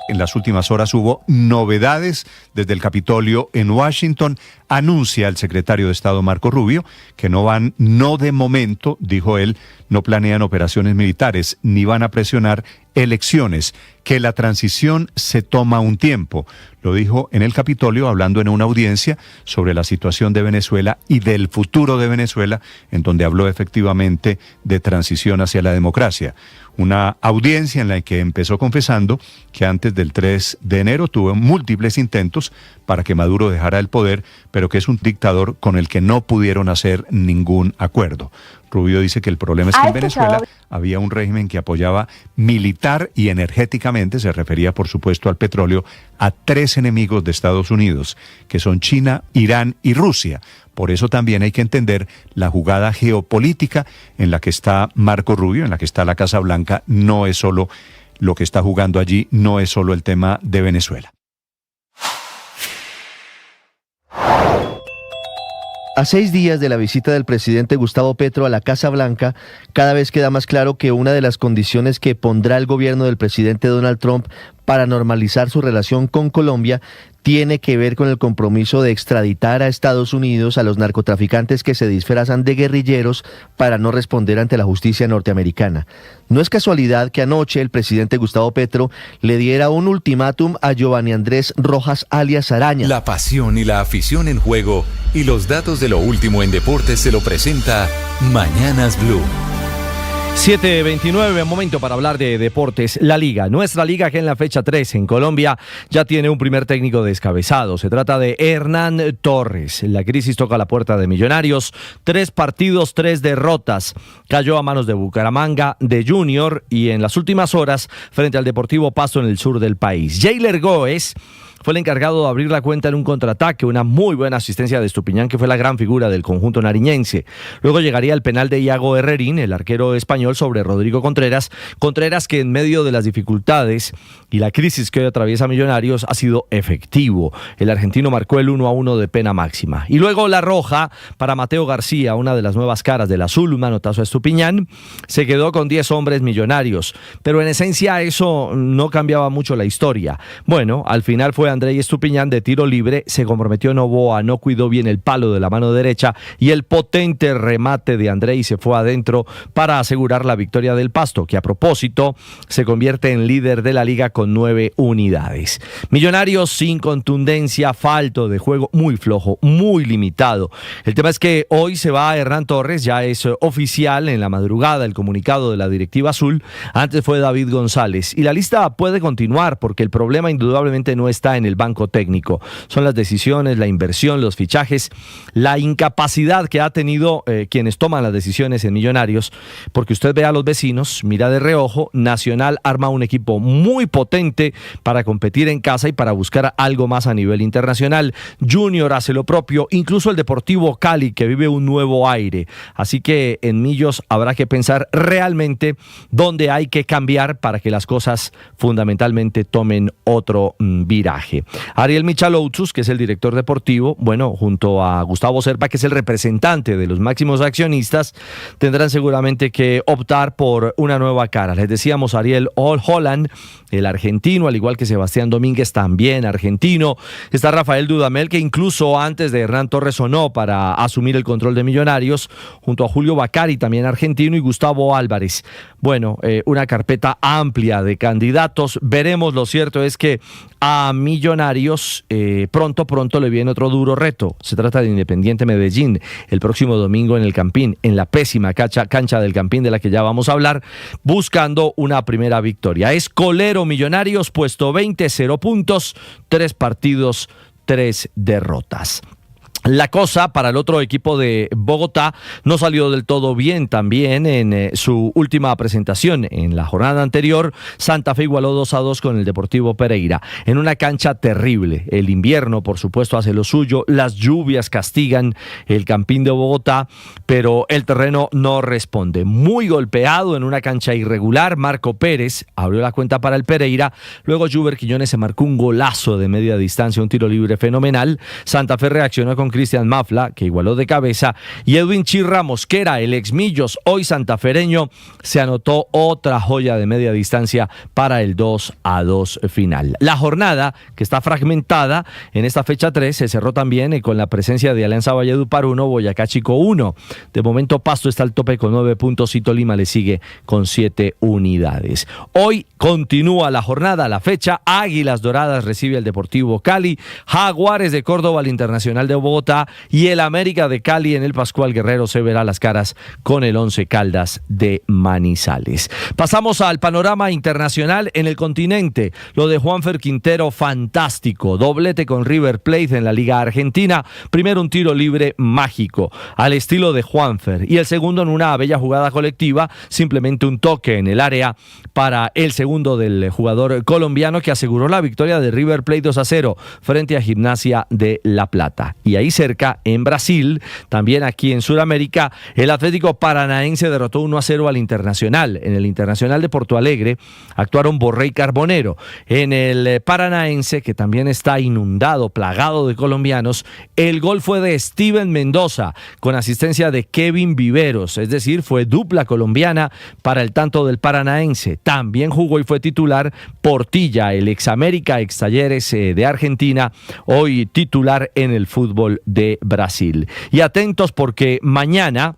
Speaker 1: En las últimas horas hubo novedades desde el Capitolio en Washington. Anuncia el secretario de Estado Marco Rubio que no de momento, dijo él, no planean operaciones militares ni van a presionar elecciones, que la transición se toma un tiempo. Lo dijo en el Capitolio hablando en una audiencia sobre la situación de Venezuela y del futuro de Venezuela, en donde habló efectivamente de transición hacia la democracia. Una audiencia en la que empezó confesando que antes del 3 de enero tuvo múltiples intentos para que Maduro dejara el poder, pero que es un dictador con el que no pudieron hacer ningún acuerdo. Rubio dice que el problema es que en Venezuela había un régimen que apoyaba militar y energéticamente, se refería por supuesto al petróleo, a 3 enemigos de Estados Unidos, que son China, Irán y Rusia. Por eso también hay que entender la jugada geopolítica en la que está Marco Rubio, en la que está la Casa Blanca. No es solo lo que está jugando allí, no es solo el tema de Venezuela.
Speaker 8: A 6 días de la visita del presidente Gustavo Petro a la Casa Blanca, cada vez queda más claro que una de las condiciones que pondrá el gobierno del presidente Donald Trump para normalizar su relación con Colombia tiene que ver con el compromiso de extraditar a Estados Unidos a los narcotraficantes que se disfrazan de guerrilleros para no responder ante la justicia norteamericana. No es casualidad que anoche el presidente Gustavo Petro le diera un ultimátum a Giovanni Andrés Rojas alias Araña.
Speaker 9: La pasión y la afición en juego y los datos de lo último en deportes se lo presenta Mañanas Blue.
Speaker 14: 7:29, momento para hablar de deportes. La Liga, nuestra Liga, que en la fecha 3 en Colombia ya tiene un primer técnico descabezado. Se trata de Hernán Torres. La crisis toca la puerta de Millonarios. 3 partidos, 3 derrotas. Cayó a manos de Bucaramanga, de Junior y en las últimas horas frente al Deportivo Pasto en el sur del país. Jailer Góez fue el encargado de abrir la cuenta en un contraataque, una muy buena asistencia de Estupiñán, que fue la gran figura del conjunto nariñense. Luego llegaría el penal de Iago Herrerín, el arquero español, sobre Rodrigo Contreras. Contreras, que en medio de las dificultades y la crisis que hoy atraviesa Millonarios, ha sido efectivo. El argentino marcó el 1-1 de pena máxima. Y luego la roja para Mateo García, una de las nuevas caras del azul, un manotazo a Estupiñán. Se quedó con 10 hombres Millonarios, pero en esencia eso no cambiaba mucho la historia. Bueno, al final fue Andrei Estupiñán de tiro libre, se comprometió Novoa, no cuidó bien el palo de la mano derecha y el potente remate de Andrei se fue adentro para asegurar la victoria del Pasto, que a propósito se convierte en líder de la liga con 9 unidades. Millonarios sin contundencia, falto de juego, muy flojo, muy limitado. El tema es que hoy se va Hernán Torres, ya es oficial en la madrugada el comunicado de la directiva azul. Antes fue David González y la lista puede continuar porque el problema indudablemente no está está en el banco técnico. Son las decisiones, la inversión, los fichajes, la incapacidad que ha tenido quienes toman las decisiones en Millonarios, porque usted ve a los vecinos, mira de reojo, Nacional arma un equipo muy potente para competir en casa y para buscar algo más a nivel internacional. Junior hace lo propio, incluso el Deportivo Cali, que vive un nuevo aire. Así que en Millos habrá que pensar realmente dónde hay que cambiar para que las cosas fundamentalmente tomen otro viraje. Ariel Michaloutzos, que es el director deportivo, bueno, junto a Gustavo Serpa, que es el representante de los máximos accionistas, tendrán seguramente que optar por una nueva cara. Les decíamos, Ariel Holland, el argentino, al igual que Sebastián Domínguez, también argentino. Está Rafael Dudamel, que incluso antes de Hernán Torres sonó para asumir el control de Millonarios, junto a Julio Bacari, también argentino, y Gustavo Álvarez. Bueno, una carpeta amplia de candidatos. Veremos, lo cierto es que a Millonarios pronto le viene otro duro reto. Se trata de Independiente Medellín, el próximo domingo en el Campín, en la pésima cancha del Campín, de la que ya vamos a hablar, buscando una primera victoria. Es colero Millonarios, puesto 20, 0 puntos, 3 partidos, 3 derrotas. La cosa para el otro equipo de Bogotá no salió del todo bien también en su última presentación. En la jornada anterior, Santa Fe igualó 2-2 con el Deportivo Pereira, en una cancha terrible. El invierno, por supuesto, hace lo suyo, las lluvias castigan el Campín de Bogotá, pero el terreno no responde. Muy golpeado en una cancha irregular, Marco Pérez abrió la cuenta para el Pereira, luego Juber Quiñones se marcó un golazo de media distancia, un tiro libre fenomenal. Santa Fe reaccionó con Cristian Mafla, que igualó de cabeza, y Edwin Chirra Mosquera, el ex Millos, hoy santafereño, se anotó otra joya de media distancia para el 2-2 final. La jornada, que está fragmentada en esta fecha 3, se cerró también con la presencia de Alianza Valledupar 1, Boyacá Chico 1. De momento Pasto está al tope con 9 puntos y Tolima le sigue con 7 unidades. Hoy continúa la jornada, la fecha. Águilas Doradas recibe al Deportivo Cali, Jaguares de Córdoba al Internacional de Bogotá, y el América de Cali en el Pascual Guerrero se verá las caras con el Once Caldas de Manizales. Pasamos al panorama internacional en el continente. Lo de Juanfer Quintero, fantástico. Doblete con River Plate en la Liga Argentina. Primero un tiro libre mágico, al estilo de Juanfer. Y el segundo en una bella jugada colectiva, simplemente un toque en el área para el segundo del jugador colombiano, que aseguró la victoria de River Plate 2-0 frente a Gimnasia de La Plata. Y ahí cerca, en Brasil, también aquí en Sudamérica, el Atlético Paranaense derrotó 1-0 al Internacional. En el Internacional de Porto Alegre actuaron Borré y Carbonero. En el Paranaense, que también está inundado, plagado de colombianos, el gol fue de Steven Mendoza, con asistencia de Kevin Viveros, es decir, fue dupla colombiana para el tanto del Paranaense. También jugó y fue titular Portilla, el ex América, ex Talleres de Argentina, hoy titular en el fútbol de Brasil. Y atentos porque mañana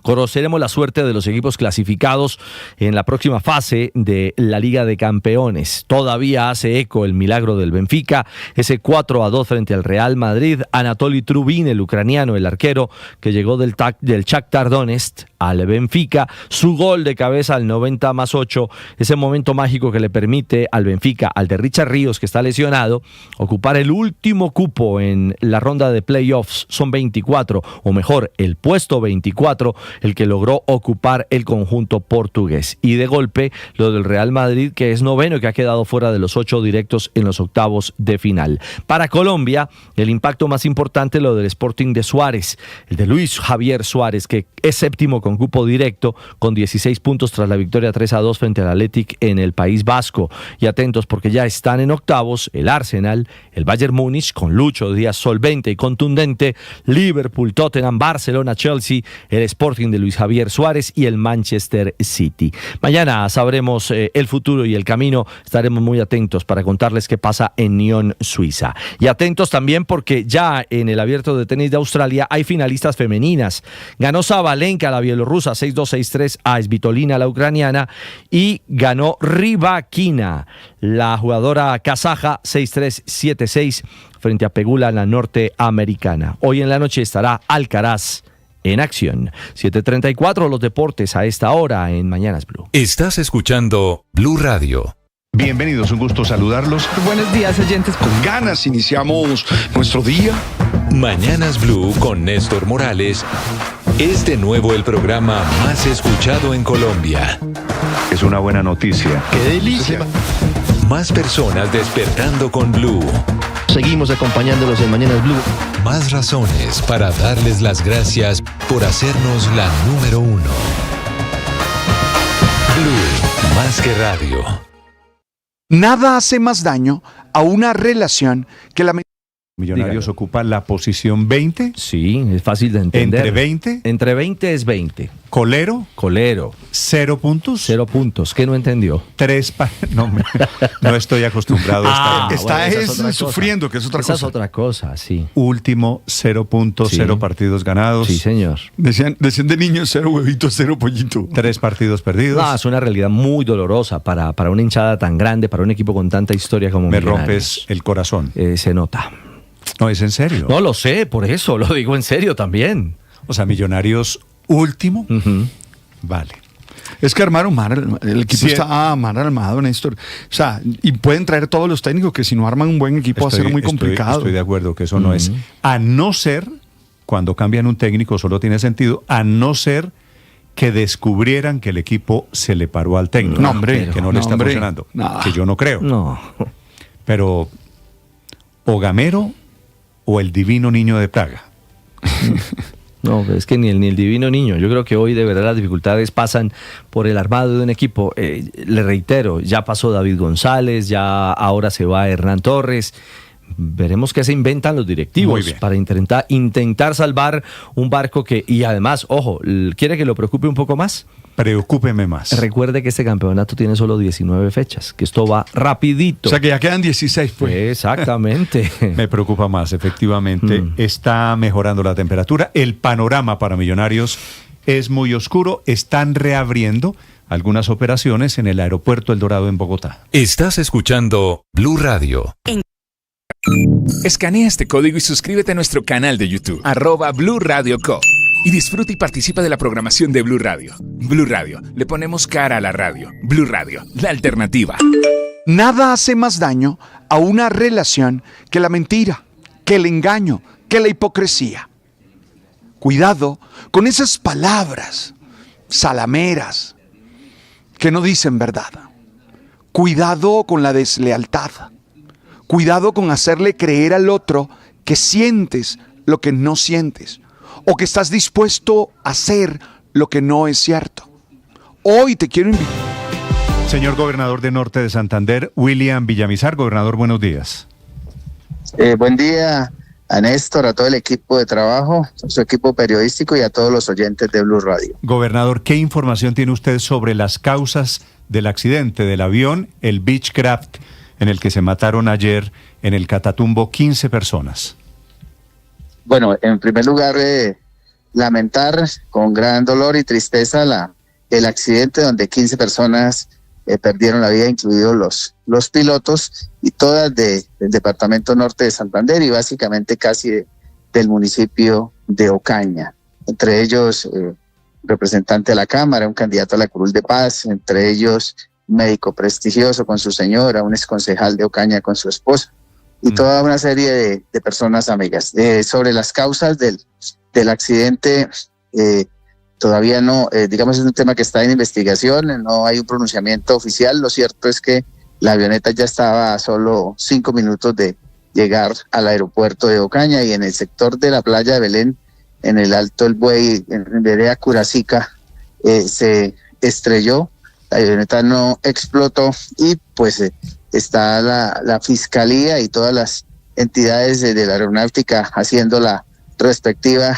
Speaker 14: conoceremos la suerte de los equipos clasificados en la próxima fase de la Liga de Campeones. Todavía hace eco el milagro del Benfica, ese 4-2 frente al Real Madrid. Anatoly Trubin, el ucraniano, el arquero que llegó del Shakhtar Donetsk al Benfica, su gol de cabeza al 90+8, ese momento mágico que le permite al Benfica, al de Richard Ríos, que está lesionado, ocupar el último cupo en la ronda de playoffs. Son 24, o mejor, el puesto 24, el que logró ocupar el conjunto portugués. Y de golpe, lo del Real Madrid, que es noveno y que ha quedado fuera de los 8 directos en los octavos de final. Para Colombia, el impacto más importante, lo del Sporting de Suárez, el de Luis Javier Suárez, que es séptimo con cupo directo, con 16 puntos tras la victoria 3-2 frente al Athletic en el País Vasco. Y atentos porque ya están en octavos el Arsenal, el Bayern Múnich, con Lucho Díaz solvente y contundente, Liverpool, Tottenham, Barcelona, Chelsea, el Sporting de Luis Javier Suárez y el Manchester City. Mañana sabremos el futuro y el camino. Estaremos muy atentos para contarles qué pasa en Nyon, Suiza. Y atentos también porque ya en el Abierto de Tenis de Australia hay finalistas femeninas. Ganó Sabalenka, la bielorrusa, 6-2, 6-3 a Svitolina, la ucraniana, y ganó Rybakina, la jugadora kazaja, 6-3, 7-6 frente a Pegula, la norteamericana. Hoy en la noche estará Alcaraz en acción. 7:34 los deportes a esta hora en Mañanas Blue.
Speaker 9: Estás escuchando Blue Radio.
Speaker 1: Bienvenidos, un gusto saludarlos.
Speaker 10: Buenos días, oyentes.
Speaker 3: Con ganas iniciamos nuestro día.
Speaker 9: Mañanas Blue con Néstor Morales es de nuevo el programa más escuchado en Colombia.
Speaker 1: Es una buena noticia.
Speaker 8: ¡Qué delicia!
Speaker 9: Más personas despertando con Blue.
Speaker 8: Seguimos acompañándolos en Mañanas Blue.
Speaker 9: Más razones para darles las gracias por hacernos la número 1. Blue, más que radio.
Speaker 13: Nada hace más daño a una relación que la...
Speaker 1: Millonarios ocupa la posición 20.
Speaker 14: Sí, es fácil de entender.
Speaker 1: ¿Entre 20?
Speaker 14: Entre 20 es 20.
Speaker 1: ¿Colero?
Speaker 14: 0
Speaker 1: puntos.
Speaker 14: 0 puntos. ¿Qué no entendió?
Speaker 1: No estoy acostumbrado a estar.
Speaker 3: Está sufriendo, que es otra cosa.
Speaker 14: Esa es otra cosa, sí.
Speaker 1: Último, 0 puntos, 0 partidos ganados.
Speaker 14: Sí, señor.
Speaker 3: Decían de niños 0 huevitos, 0 pollito.
Speaker 1: 3 partidos perdidos.
Speaker 14: No, es una realidad muy dolorosa para una hinchada tan grande, para un equipo con tanta historia como
Speaker 1: Me
Speaker 14: Millonarios.
Speaker 1: rompes el corazón.
Speaker 14: Se nota.
Speaker 1: No, es en serio.
Speaker 14: No lo sé, por eso lo digo en serio también.
Speaker 1: O sea, Millonarios último. Vale.
Speaker 3: Es que armaron mal, el equipo está mal armado, Néstor. O sea, y pueden traer todos los técnicos, que si no arman un buen equipo va a ser muy complicado.
Speaker 1: Estoy de acuerdo que eso no es. A no ser, cuando cambian un técnico, solo tiene sentido, a no ser que descubrieran que el equipo se le paró al técnico.
Speaker 3: No, hombre.
Speaker 1: Que no le está funcionando.
Speaker 3: No.
Speaker 1: Que yo no creo.
Speaker 14: No.
Speaker 1: Pero, o Gamero o el divino niño de Praga.
Speaker 14: No, es que ni el divino niño. Yo creo que hoy de verdad las dificultades pasan por el armado de un equipo. Le reitero, ya pasó David González, ya ahora se va Hernán Torres. Veremos qué se inventan los directivos para intentar salvar un barco que, y además, ojo, ¿quiere que lo preocupe un poco más?
Speaker 1: Preocúpeme más.
Speaker 14: Recuerde que este campeonato tiene solo 19 fechas, que esto va rapidito.
Speaker 3: O sea que ya quedan 16, pues.
Speaker 14: Exactamente.
Speaker 1: Me preocupa más, efectivamente. Está mejorando la temperatura. El panorama para Millonarios es muy oscuro. Están reabriendo algunas operaciones en el aeropuerto El Dorado en Bogotá.
Speaker 9: Estás escuchando Blue Radio.
Speaker 15: Escanea este código y suscríbete a nuestro canal de YouTube, @Blue Radio Co. Y disfruta y participa de la programación de Blue Radio. Blue Radio, le ponemos cara a la radio. Blue Radio, la alternativa.
Speaker 13: Nada hace más daño a una relación que la mentira, que el engaño, que la hipocresía. Cuidado con esas palabras salameras que no dicen verdad. Cuidado con la deslealtad. Cuidado con hacerle creer al otro que sientes lo que no sientes, o que estás dispuesto a hacer lo que no es cierto. Hoy te quiero invitar.
Speaker 1: Señor gobernador de Norte de Santander, William Villamizar. Gobernador, buenos días.
Speaker 16: Buen día a Néstor, a todo el equipo de trabajo, a su equipo periodístico y a todos los oyentes de Blue Radio.
Speaker 1: Gobernador, ¿qué información tiene usted sobre las causas del accidente del avión, el Beechcraft, en el que se mataron ayer en el Catatumbo 15 personas?
Speaker 16: Bueno, en primer lugar, lamentar con gran dolor y tristeza el accidente donde 15 personas perdieron la vida, incluidos los pilotos, y todas del departamento norte de Santander y básicamente casi del municipio de Ocaña. Entre ellos, representante de la Cámara, un candidato a la Curul de Paz, entre ellos médico prestigioso con su señora, un exconcejal de Ocaña con su esposa, y toda una serie de personas amigas. Sobre las causas del accidente, todavía no, digamos, es un tema que está en investigación, no hay un pronunciamiento oficial. Lo cierto es que la avioneta ya estaba a solo 5 minutos de llegar al aeropuerto de Ocaña, y en el sector de la playa de Belén, en el Alto El Buey, en vereda Curacica, se estrelló. La avioneta no explotó y pues está la Fiscalía y todas las entidades de la aeronáutica haciendo la respectiva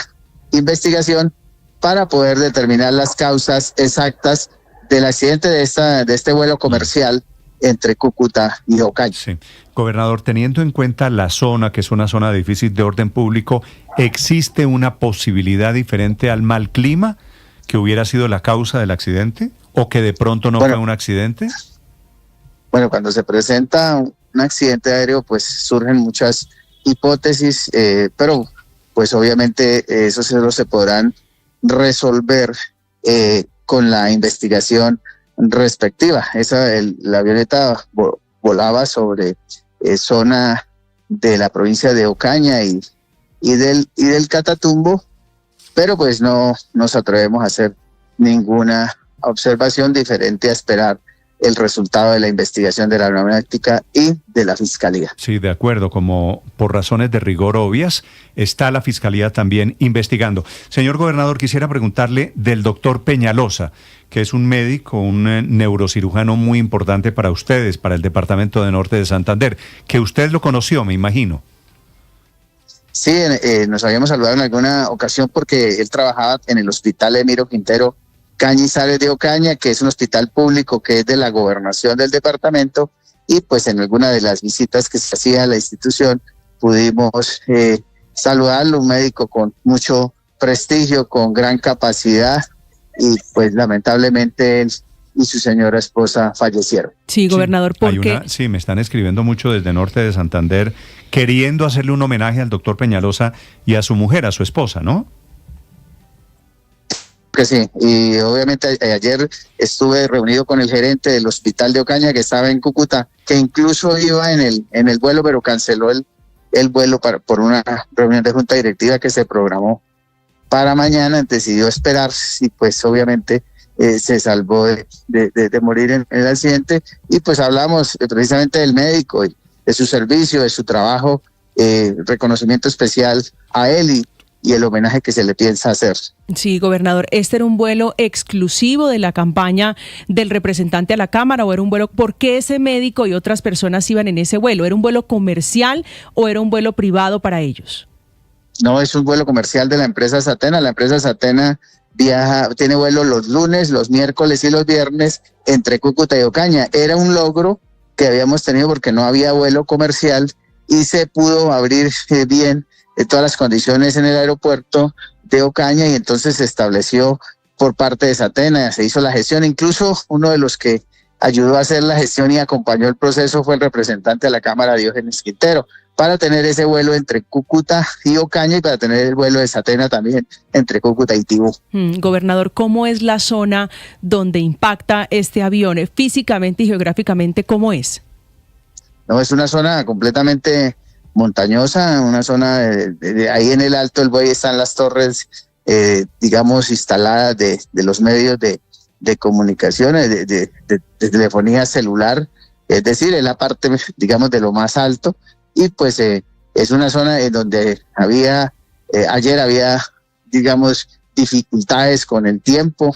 Speaker 16: investigación para poder determinar las causas exactas del accidente de este vuelo comercial entre Cúcuta y Ocaña.
Speaker 1: Sí. Gobernador, teniendo en cuenta la zona, que es una zona difícil de orden público, ¿existe una posibilidad diferente al mal clima que hubiera sido la causa del accidente? ¿O que de pronto no fue un accidente?
Speaker 16: Bueno, cuando se presenta un accidente aéreo, pues surgen muchas hipótesis, pero pues obviamente eso solo se podrán resolver con la investigación respectiva. La avioneta volaba sobre zona de la provincia de Ocaña y del Catatumbo, pero pues no nos atrevemos a hacer ninguna observación diferente a esperar el resultado de la investigación de la aeronáutica y de la Fiscalía.
Speaker 1: Sí, de acuerdo, como por razones de rigor obvias, está la Fiscalía también investigando. Señor gobernador, quisiera preguntarle del doctor Peñalosa, que es un médico, un neurocirujano muy importante para ustedes, para el Departamento de Norte de Santander, que usted lo conoció, me imagino.
Speaker 16: Sí, nos habíamos saludado en alguna ocasión porque él trabajaba en el Hospital Emiro Quintero Cañizares de Ocaña, que es un hospital público que es de la gobernación del departamento, y pues en alguna de las visitas que se hacía a la institución pudimos saludarlo, un médico con mucho prestigio, con gran capacidad, y pues lamentablemente él y su señora esposa fallecieron.
Speaker 10: Sí, gobernador, ¿por qué?
Speaker 1: Sí, me están escribiendo mucho desde Norte de Santander, queriendo hacerle un homenaje al doctor Peñalosa y a su mujer, a su esposa, ¿no?
Speaker 16: Que sí, y obviamente ayer estuve reunido con el gerente del hospital de Ocaña, que estaba en Cúcuta, que incluso iba en el vuelo, pero canceló el vuelo por una reunión de junta directiva que se programó para mañana. Decidió esperar y pues obviamente se salvó de morir en el accidente, y pues hablamos precisamente del médico y de su servicio, de su trabajo, reconocimiento especial a él y el homenaje que se le piensa hacer.
Speaker 17: Sí, gobernador, ¿este era un vuelo exclusivo de la campaña del representante a la Cámara o era un vuelo? ¿Por qué ese médico y otras personas iban en ese vuelo? ¿Era un vuelo comercial o era un vuelo privado para ellos?
Speaker 16: No, es un vuelo comercial de la empresa Satena. La empresa Satena tiene vuelo los lunes, los miércoles y los viernes entre Cúcuta y Ocaña. Era un logro que habíamos tenido porque no había vuelo comercial y se pudo abrir bien todas las condiciones en el aeropuerto de Ocaña, y entonces se estableció por parte de Satena, se hizo la gestión. Incluso uno de los que ayudó a hacer la gestión y acompañó el proceso fue el representante de la Cámara, Diógenes Quintero, para tener ese vuelo entre Cúcuta y Ocaña y para tener el vuelo de Satena también entre Cúcuta y Tibú.
Speaker 17: Gobernador, ¿cómo es la zona donde impacta este avión? Físicamente y geográficamente, ¿cómo es?
Speaker 16: No, es una zona completamente montañosa, una zona de ahí en el Alto del Buey están las torres, digamos, instaladas de los medios de comunicaciones, de telefonía celular, es decir, en la parte, digamos, de lo más alto, y pues es una zona en donde ayer había, digamos, dificultades con el tiempo,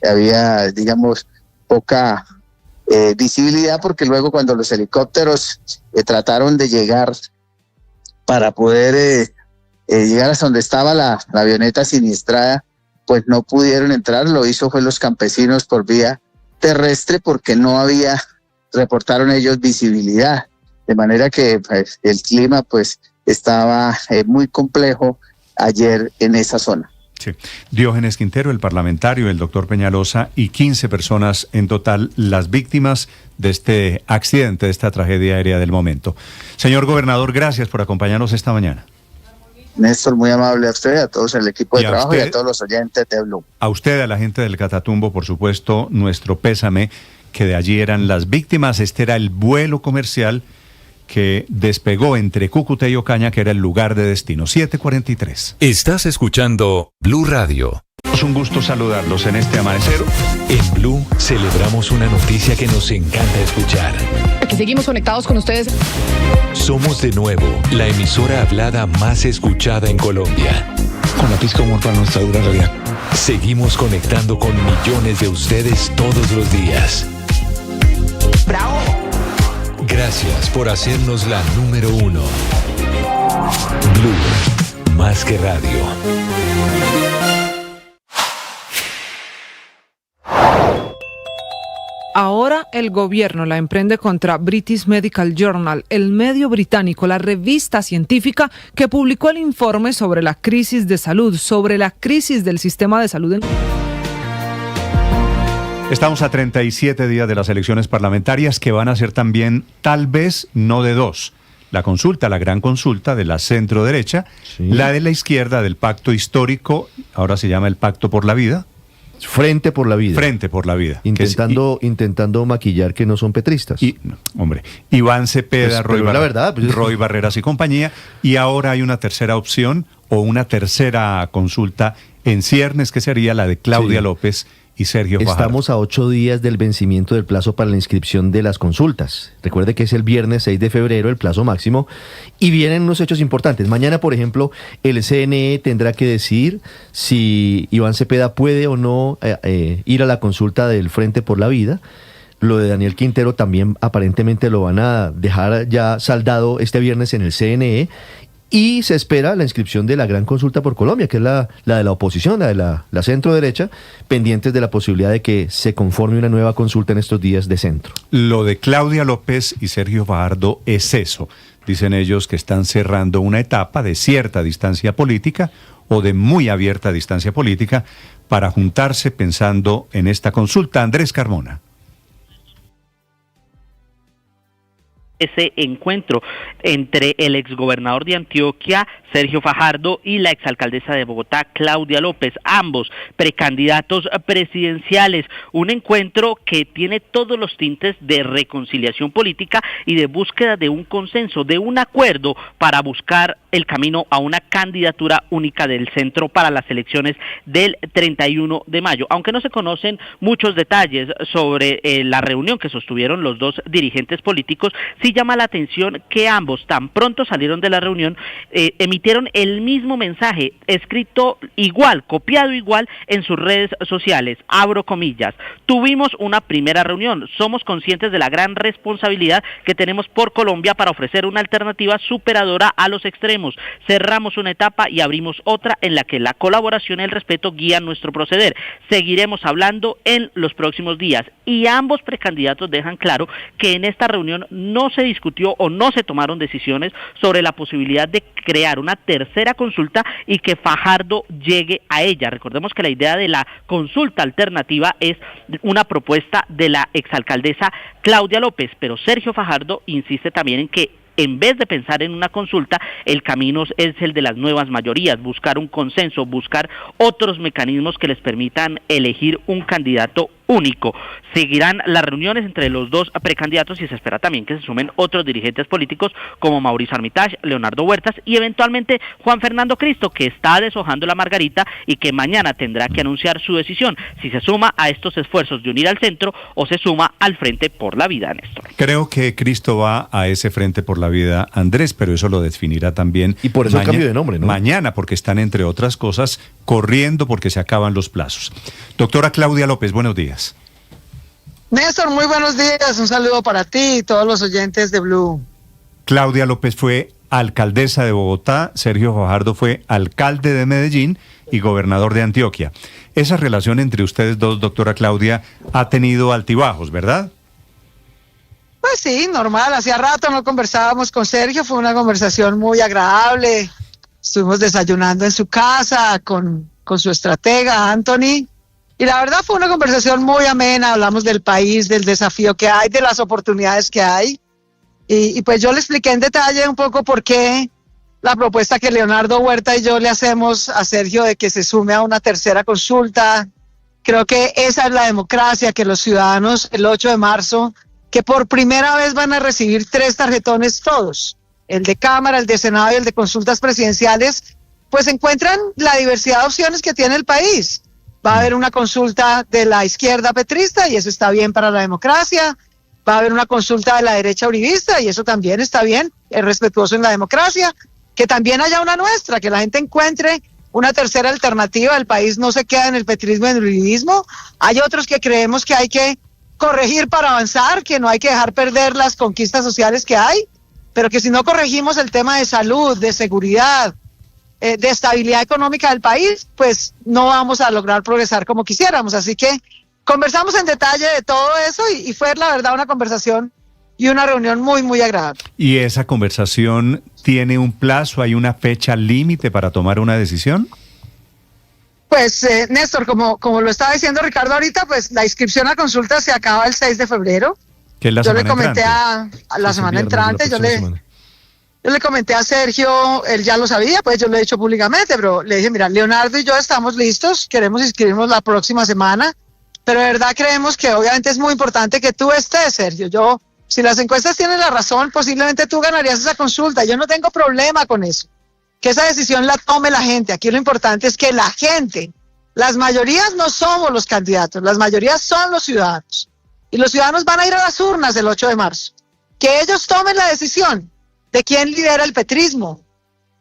Speaker 16: había, digamos, poca visibilidad, porque luego cuando los helicópteros trataron de llegar para poder llegar hasta donde estaba la avioneta siniestrada, pues no pudieron entrar. Lo hizo fue los campesinos por vía terrestre, porque no había, reportaron ellos, visibilidad, de manera que pues, el clima pues estaba muy complejo ayer en esa zona.
Speaker 1: Sí. Diógenes Quintero, el parlamentario, el doctor Peñalosa y 15 personas en total, las víctimas de este accidente, de esta tragedia aérea del momento. Señor gobernador, gracias por acompañarnos esta mañana.
Speaker 16: Néstor, muy amable a usted, a todos el equipo de trabajo y a todos los oyentes de Blue.
Speaker 1: A usted, a la gente del Catatumbo, por supuesto, nuestro pésame, que de allí eran las víctimas. Este era el vuelo comercial que despegó entre Cúcuta y Ocaña, que era el lugar de destino. 7:43.
Speaker 9: Estás escuchando Blue Radio.
Speaker 1: Es un gusto saludarlos en este amanecer.
Speaker 9: En Blue celebramos una noticia que nos encanta escuchar.
Speaker 12: Aquí seguimos conectados con ustedes.
Speaker 9: Somos de nuevo la emisora hablada más escuchada en Colombia.
Speaker 11: Con la pizca humor para nuestra dura realidad.
Speaker 9: Seguimos conectando con millones de ustedes todos los días.
Speaker 12: ¡Bravo!
Speaker 9: Gracias por hacernos la número 1. Blue, más que radio.
Speaker 10: Ahora el gobierno la emprende contra British Medical Journal, el medio británico, la revista científica que publicó el informe sobre la crisis de salud, sobre la crisis del sistema de salud.
Speaker 1: Estamos a 37 días de las elecciones parlamentarias, que van a ser también, tal vez, no de dos. La consulta, la gran consulta de la centro derecha, sí. La de la izquierda, del pacto histórico, ahora se llama el Pacto por la Vida.
Speaker 8: Frente por la Vida.
Speaker 1: Frente por la Vida.
Speaker 8: Intentando maquillar que no son petristas.
Speaker 1: Iván Cepeda,
Speaker 8: pues,
Speaker 1: Roy Barreras y compañía. Y ahora hay una tercera opción o una tercera consulta en ciernes, que sería la de Claudia López y Sergio Fajardo.
Speaker 8: Estamos a 8 días del vencimiento del plazo para la inscripción de las consultas. Recuerde que es el viernes 6 de febrero el plazo máximo y vienen unos hechos importantes. Mañana, por ejemplo, el CNE tendrá que decidir si Iván Cepeda puede o no ir a la consulta del Frente por la Vida. Lo de Daniel Quintero también aparentemente lo van a dejar ya saldado este viernes en el CNE. Y se espera la inscripción de la gran consulta por Colombia, que es la de la oposición, la de la centro derecha, pendientes de la posibilidad de que se conforme una nueva consulta en estos días de centro.
Speaker 1: Lo de Claudia López y Sergio Fajardo es eso. Dicen ellos que están cerrando una etapa de cierta distancia política o de muy abierta distancia política para juntarse pensando en esta consulta. Andrés Carmona.
Speaker 18: Ese encuentro entre el exgobernador de Antioquia, Sergio Fajardo, y la exalcaldesa de Bogotá, Claudia López, ambos precandidatos presidenciales. Un encuentro que tiene todos los tintes de reconciliación política y de búsqueda de un consenso, de un acuerdo para buscar el camino a una candidatura única del centro para las elecciones del 31 de mayo. Aunque no se conocen muchos detalles sobre la reunión que sostuvieron los dos dirigentes políticos, sí llama la atención que ambos, tan pronto salieron de la reunión, emitieron el mismo mensaje, escrito igual, copiado igual en sus redes sociales. Abro comillas: tuvimos una primera reunión, somos conscientes de la gran responsabilidad que tenemos por Colombia para ofrecer una alternativa superadora a los extremos. Cerramos una etapa y abrimos otra en la que la colaboración y el respeto guían nuestro proceder. Seguiremos hablando en los próximos días. Y ambos precandidatos dejan claro que en esta reunión no se discutió o no se tomaron decisiones sobre la posibilidad de crear una tercera consulta y que Fajardo llegue a ella. Recordemos que la idea de la consulta alternativa es una propuesta de la exalcaldesa Claudia López, pero Sergio Fajardo insiste también en que en vez de pensar en una consulta, el camino es el de las nuevas mayorías, buscar un consenso, buscar otros mecanismos que les permitan elegir un candidato único. Seguirán las reuniones entre los dos precandidatos y se espera también que se sumen otros dirigentes políticos como Mauricio Armitage, Leonardo Huertas y eventualmente Juan Fernando Cristo, que está deshojando la margarita y que mañana tendrá que anunciar su decisión, si se suma a estos esfuerzos de unir al centro o se suma al Frente por la Vida, Néstor.
Speaker 1: Creo que Cristo va a ese Frente por la Vida, Andrés, pero eso lo definirá también.
Speaker 8: Y por eso el cambio de nombre, ¿no?
Speaker 1: Mañana, porque están, entre otras cosas, corriendo porque se acaban los plazos. Doctora Claudia López, buenos días.
Speaker 19: Néstor, muy buenos días. Un saludo para ti y todos los oyentes de Blue.
Speaker 1: Claudia López fue alcaldesa de Bogotá, Sergio Fajardo fue alcalde de Medellín y gobernador de Antioquia. Esa relación entre ustedes dos, doctora Claudia, ha tenido altibajos, ¿verdad?
Speaker 19: Pues sí, normal. Hacía rato no conversábamos con Sergio. Fue una conversación muy agradable. Estuvimos desayunando en su casa con su estratega, Anthony. Y la verdad fue una conversación muy amena. Hablamos del país, del desafío que hay, de las oportunidades que hay. Y pues yo le expliqué en detalle un poco por qué la propuesta que Leonardo Huerta y yo le hacemos a Sergio de que se sume a una tercera consulta. Creo que esa es la democracia, que los ciudadanos el 8 de marzo, que por primera vez van a recibir 3 tarjetones todos, el de Cámara, el de Senado y el de consultas presidenciales, pues encuentran la diversidad de opciones que tiene el país. Va a haber una consulta de la izquierda petrista y eso está bien para la democracia. Va a haber una consulta de la derecha uribista y eso también está bien, es respetuoso en la democracia. Que también haya una nuestra, que la gente encuentre una tercera alternativa. El país no se queda en el petrismo y en el uribismo. Hay otros que creemos que hay que corregir para avanzar, que no hay que dejar perder las conquistas sociales que hay, pero que si no corregimos el tema de salud, de seguridad, de estabilidad económica del país, pues no vamos a lograr progresar como quisiéramos. Así que conversamos en detalle de todo eso y fue la verdad una conversación y una reunión muy, muy agradable.
Speaker 1: ¿Y esa conversación tiene un plazo, hay una fecha límite para tomar una decisión?
Speaker 19: Pues, Néstor, como lo estaba diciendo Ricardo ahorita, pues la inscripción a consulta se acaba el 6 de febrero.
Speaker 1: Que es la
Speaker 19: yo
Speaker 1: semana
Speaker 19: le comenté
Speaker 1: entrante.
Speaker 19: a la semana entrante, Yo le comenté a Sergio, él ya lo sabía, pues yo lo he dicho públicamente, pero le dije, mira, Leonardo y yo estamos listos, queremos inscribirnos la próxima semana, pero de verdad creemos que obviamente es muy importante que tú estés, Sergio. Si las encuestas tienen la razón, posiblemente tú ganarías esa consulta. Yo no tengo problema con eso. Que esa decisión la tome la gente. Aquí lo importante es que la gente, las mayorías no somos los candidatos, las mayorías son los ciudadanos. Y los ciudadanos van a ir a las urnas el 8 de marzo. Que ellos tomen la decisión de quién lidera el petrismo,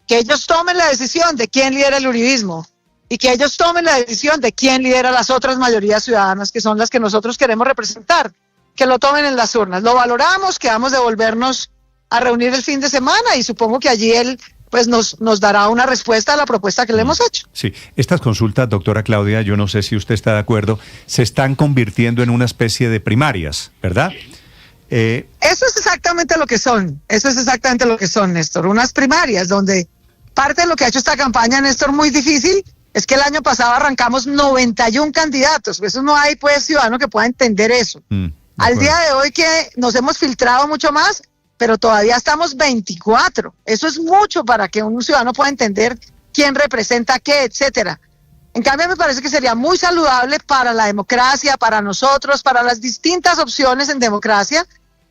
Speaker 19: que ellos tomen la decisión de quién lidera el uribismo y que ellos tomen la decisión de quién lidera las otras mayorías ciudadanas que son las que nosotros queremos representar, que lo tomen en las urnas. Lo valoramos, quedamos de volvernos a reunir el fin de semana y supongo que allí él pues nos dará una respuesta a la propuesta que le hemos hecho.
Speaker 1: Sí, estas consultas, doctora Claudia, yo no sé si usted está de acuerdo, se están convirtiendo en una especie de primarias, ¿verdad?
Speaker 19: Eso es exactamente lo que son, Néstor, unas primarias donde parte de lo que ha hecho esta campaña, Néstor, muy difícil, es que el año pasado arrancamos 91 candidatos, eso no hay pues ciudadano que pueda entender eso. Al día de hoy que nos hemos filtrado mucho más, pero todavía estamos 24, eso es mucho para que un ciudadano pueda entender quién representa qué, etcétera. En cambio, me parece que sería muy saludable para la democracia, para nosotros, para las distintas opciones en democracia,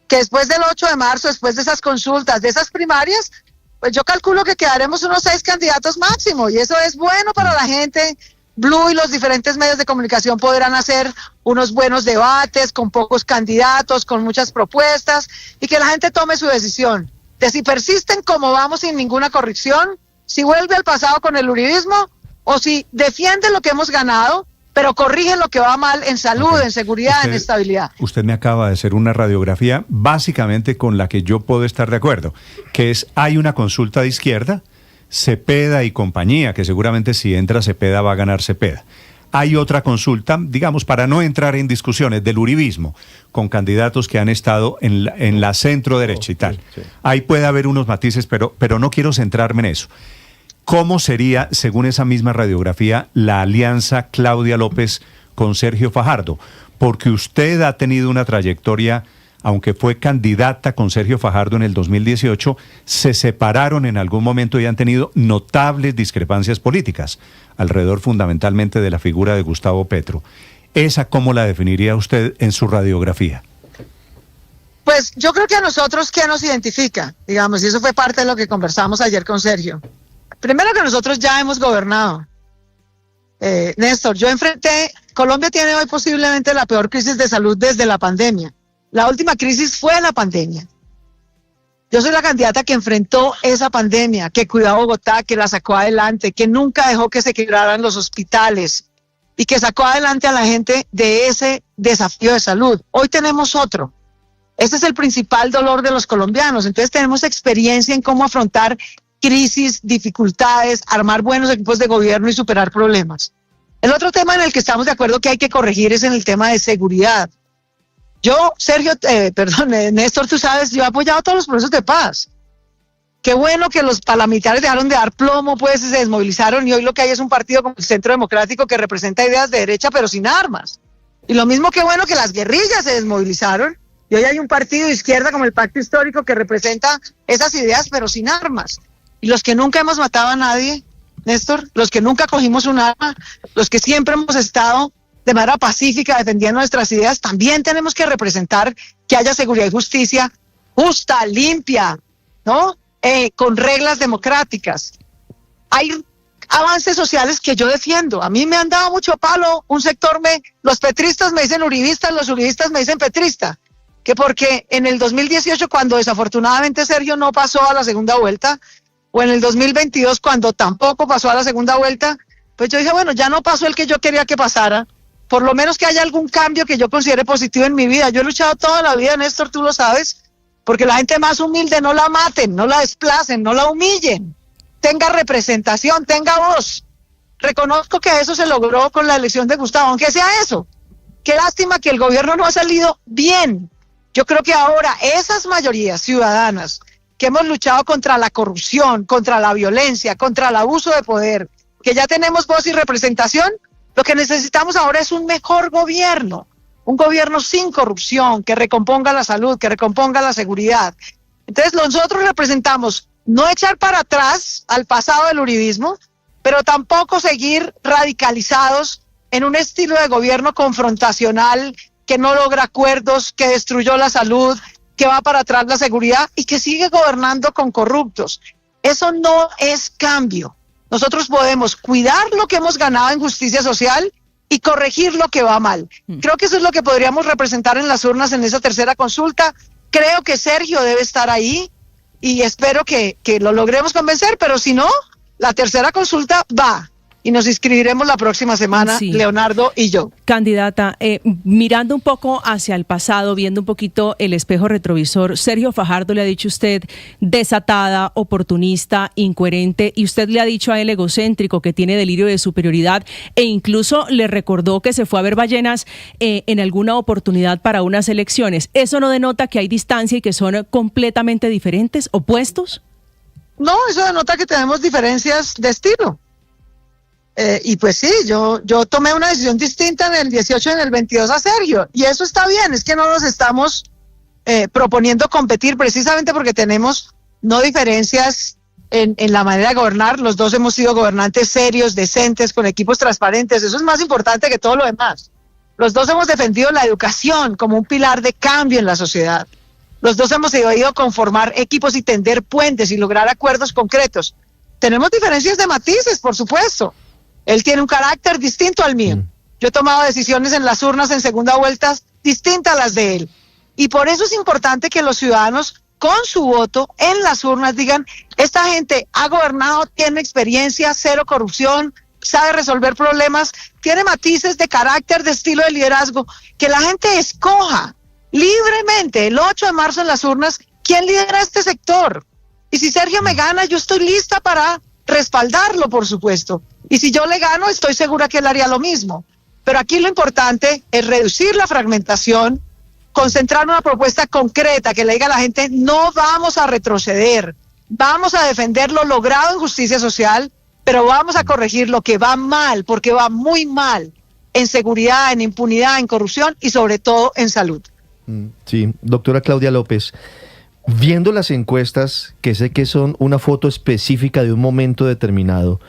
Speaker 19: que después del 8 de marzo, después de esas consultas, de esas primarias, pues yo calculo que quedaremos unos 6 candidatos máximo, y eso es bueno para la gente. Blue y los diferentes medios de comunicación podrán hacer unos buenos debates con pocos candidatos, con muchas propuestas, y que la gente tome su decisión de si persisten como vamos sin ninguna corrección, si vuelve al pasado con el uribismo, o si defiende lo que hemos ganado, pero corrige lo que va mal en salud, en seguridad, en estabilidad.
Speaker 1: Usted me acaba de hacer una radiografía básicamente con la que yo puedo estar de acuerdo, que es, hay una consulta de izquierda, Cepeda y compañía, que seguramente si entra Cepeda va a ganar Cepeda. Hay otra consulta, digamos, para no entrar en discusiones, del uribismo, con candidatos que han estado en la centro derecha y tal. Sí. Ahí puede haber unos matices, pero no quiero centrarme en eso. ¿Cómo sería, según esa misma radiografía, la alianza Claudia López con Sergio Fajardo? Porque usted ha tenido una trayectoria, aunque fue candidata con Sergio Fajardo en el 2018, se separaron en algún momento y han tenido notables discrepancias políticas, alrededor fundamentalmente de la figura de Gustavo Petro. ¿Esa cómo la definiría usted en su radiografía?
Speaker 19: Pues yo creo que a nosotros, ¿qué nos identifica? Digamos, y eso fue parte de lo que conversamos ayer con Sergio. Primero que nosotros ya hemos gobernado. Néstor, Colombia tiene hoy posiblemente la peor crisis de salud desde la pandemia. La última crisis fue la pandemia. Yo soy la candidata que enfrentó esa pandemia, que cuidó a Bogotá, que la sacó adelante, que nunca dejó que se quebraran los hospitales y que sacó adelante a la gente de ese desafío de salud. Hoy tenemos otro. Ese es el principal dolor de los colombianos. Entonces tenemos experiencia en cómo afrontar crisis, dificultades, armar buenos equipos de gobierno y superar problemas. El otro tema en el que estamos de acuerdo que hay que corregir es en el tema de seguridad. Yo, Néstor, tú sabes, yo he apoyado todos los procesos de paz. Qué bueno que los paramilitares dejaron de dar plomo, pues se desmovilizaron y hoy lo que hay es un partido como el Centro Democrático que representa ideas de derecha pero sin armas. Y lo mismo que bueno que las guerrillas se desmovilizaron y hoy hay un partido de izquierda como el Pacto Histórico que representa esas ideas pero sin armas. Y los que nunca hemos matado a nadie, Néstor, los que nunca cogimos un arma, los que siempre hemos estado de manera pacífica defendiendo nuestras ideas, también tenemos que representar que haya seguridad y justicia justa, limpia, ¿no? Con reglas democráticas. Hay avances sociales que yo defiendo. A mí me han dado mucho palo un sector, los petristas me dicen uribistas, los uribistas me dicen petrista, que porque en el 2018 cuando desafortunadamente Sergio no pasó a la segunda vuelta, o en el 2022 cuando tampoco pasó a la segunda vuelta, pues yo dije, bueno, ya no pasó el que yo quería que pasara, por lo menos que haya algún cambio que yo considere positivo en mi vida. Yo he luchado toda la vida, Néstor, tú lo sabes, porque la gente más humilde no la maten, no la desplacen, no la humillen, tenga representación, tenga voz. Reconozco que eso se logró con la elección de Gustavo, aunque sea eso. Qué lástima que el gobierno no ha salido bien. Yo creo que ahora esas mayorías ciudadanas que hemos luchado contra la corrupción, contra la violencia, contra el abuso de poder, que ya tenemos voz y representación, lo que necesitamos ahora es un mejor gobierno, un gobierno sin corrupción, que recomponga la salud, que recomponga la seguridad. Entonces nosotros representamos no echar para atrás al pasado del uribismo, pero tampoco seguir radicalizados en un estilo de gobierno confrontacional que no logra acuerdos, que destruyó la salud, que va para atrás la seguridad y que sigue gobernando con corruptos. Eso no es cambio. Nosotros podemos cuidar lo que hemos ganado en justicia social y corregir lo que va mal. Creo que eso es lo que podríamos representar en las urnas en esa tercera consulta. Creo que Sergio debe estar ahí y espero que lo logremos convencer, pero si no, la tercera consulta va. Y nos inscribiremos la próxima semana, sí, Leonardo y yo.
Speaker 17: Candidata, mirando un poco hacia el pasado, viendo un poquito el espejo retrovisor, Sergio Fajardo le ha dicho a usted desatada, oportunista, incoherente, y usted le ha dicho a él egocéntrico, que tiene delirio de superioridad, e incluso le recordó que se fue a ver ballenas en alguna oportunidad para unas elecciones. ¿Eso no denota que hay distancia y que son completamente diferentes, opuestos?
Speaker 19: No, eso denota que tenemos diferencias de estilo. Y pues sí, yo tomé una decisión distinta en el 18 y en el 22 a Sergio, y eso está bien, es que no nos estamos proponiendo competir precisamente porque tenemos no diferencias en la manera de gobernar. Los dos hemos sido gobernantes serios, decentes, con equipos transparentes, eso es más importante que todo lo demás. Los dos hemos defendido la educación como un pilar de cambio en la sociedad. Los dos hemos ido a conformar equipos y tender puentes y lograr acuerdos concretos. Tenemos diferencias de matices, por supuesto. Él tiene un carácter distinto al mío. Yo he tomado decisiones en las urnas en segunda vuelta distintas a las de él. Y por eso es importante que los ciudadanos, con su voto en las urnas, digan, esta gente ha gobernado, tiene experiencia, cero corrupción, sabe resolver problemas, tiene matices de carácter, de estilo de liderazgo. Que la gente escoja libremente el 8 de marzo en las urnas quién lidera este sector. Y si Sergio me gana, yo estoy lista para respaldarlo, por supuesto. Y si yo le gano, estoy segura que él haría lo mismo. Pero aquí lo importante es reducir la fragmentación, concentrar una propuesta concreta que le diga a la gente, no vamos a retroceder, vamos a defender lo logrado en justicia social, pero vamos a corregir lo que va mal, porque va muy mal en seguridad, en impunidad, en corrupción y sobre todo en salud.
Speaker 8: Sí, doctora Claudia López, viendo las encuestas, que sé que son una foto específica de un momento determinado,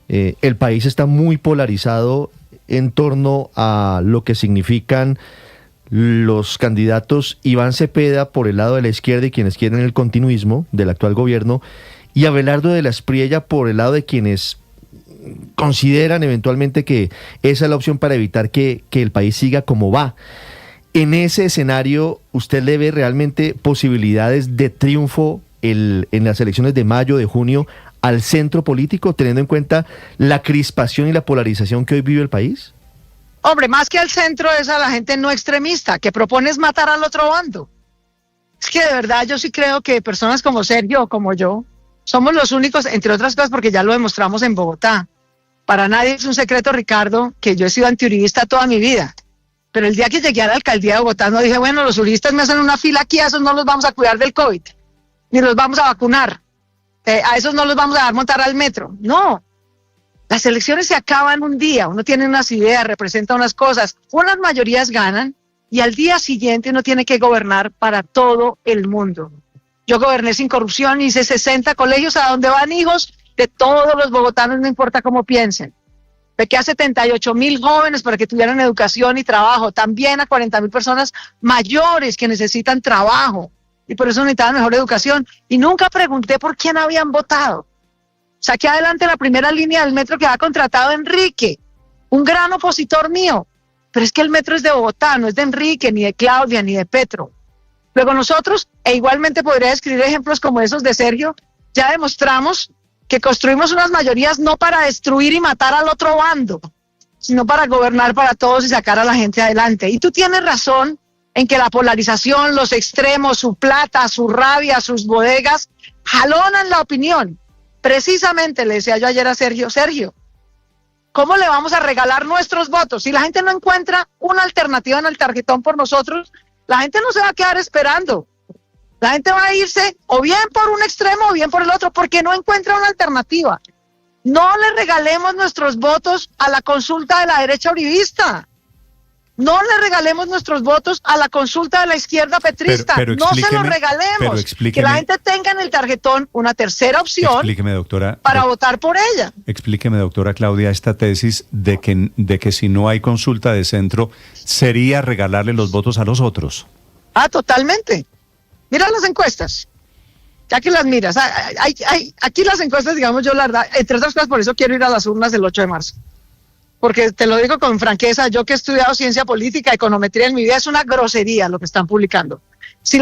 Speaker 8: el país está muy polarizado en torno a lo que significan los candidatos Iván Cepeda por el lado de la izquierda y quienes quieren el continuismo del actual gobierno, y Abelardo de la Espriella por el lado de quienes consideran eventualmente que esa es la opción para evitar que el país siga como va. En ese escenario, ¿usted le ve realmente posibilidades de triunfo en las elecciones de mayo, de junio, al centro político, teniendo en cuenta la crispación y la polarización que hoy vive el país?
Speaker 19: Hombre, más que al centro es a la gente no extremista, que propone es matar al otro bando. Es que de verdad yo sí creo que personas como Sergio o como yo, somos los únicos, entre otras cosas porque ya lo demostramos en Bogotá. Para nadie es un secreto, Ricardo, que yo he sido antiuribista toda mi vida. Pero el día que llegué a la alcaldía de Bogotá no dije, bueno, los uribistas me hacen una fila aquí, a esos no los vamos a cuidar del COVID, ni los vamos a vacunar, a esos no los vamos a dar montar al metro. No, las elecciones se acaban un día, uno tiene unas ideas, representa unas cosas, unas mayorías ganan y al día siguiente uno tiene que gobernar para todo el mundo. Yo goberné sin corrupción, hice 60 colegios a donde van hijos de todos los bogotanos, no importa cómo piensen. Bequé a 78,000 jóvenes para que tuvieran educación y trabajo, también a 40,000 personas mayores que necesitan trabajo y por eso necesitaban mejor educación. Y nunca pregunté por quién habían votado. Saqué adelante la primera línea del metro que había contratado Enrique, un gran opositor mío. Pero es que el metro es de Bogotá, no es de Enrique, ni de Claudia, ni de Petro. Luego nosotros, e igualmente podría describir ejemplos como esos de Sergio, ya demostramos que construimos unas mayorías no para destruir y matar al otro bando, sino para gobernar para todos y sacar a la gente adelante. Y tú tienes razón en que la polarización, los extremos, su plata, su rabia, sus bodegas, jalonan la opinión. Precisamente le decía yo ayer a Sergio, ¿cómo le vamos a regalar nuestros votos? Si la gente no encuentra una alternativa en el tarjetón por nosotros, la gente no se va a quedar esperando. La gente va a irse o bien por un extremo o bien por el otro porque no encuentra una alternativa. No le regalemos nuestros votos a la consulta de la derecha uribista. No le regalemos nuestros votos a la consulta de la izquierda petrista.
Speaker 1: Pero
Speaker 19: no se los regalemos. Que la gente tenga en el tarjetón una tercera opción
Speaker 1: doctora,
Speaker 19: para votar por ella.
Speaker 1: Explíqueme, doctora Claudia, esta tesis de que si no hay consulta de centro, sería regalarle los votos a los otros.
Speaker 19: Totalmente. Mira las encuestas. Ya que las miras. Aquí las encuestas, digamos, yo la verdad, entre otras cosas, por eso quiero ir a las urnas del 8 de marzo. Porque te lo digo con franqueza, yo que he estudiado ciencia política, econometría en mi vida, es una grosería lo que están publicando. Si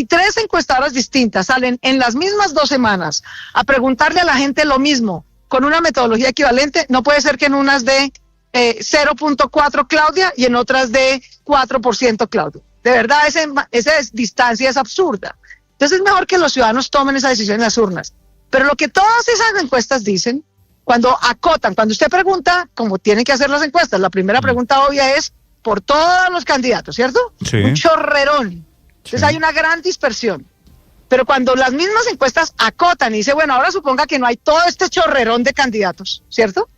Speaker 19: 3 encuestadoras distintas salen en las mismas 2 semanas a preguntarle a la gente lo mismo, con una metodología equivalente, no puede ser que en unas de 0.4 Claudia y en otras de 4% Claudia. De verdad, esa distancia es absurda. Entonces es mejor que los ciudadanos tomen esa decisión en las urnas. Pero lo que todas esas encuestas dicen, cuando acotan, cuando usted pregunta, como tienen que hacer las encuestas, la primera pregunta obvia es por todos los candidatos, ¿cierto?
Speaker 1: Sí.
Speaker 19: Un chorrerón. Entonces hay una gran dispersión. Pero cuando las mismas encuestas acotan y dicen, bueno, ahora suponga que no hay todo este chorrerón de candidatos, ¿cierto?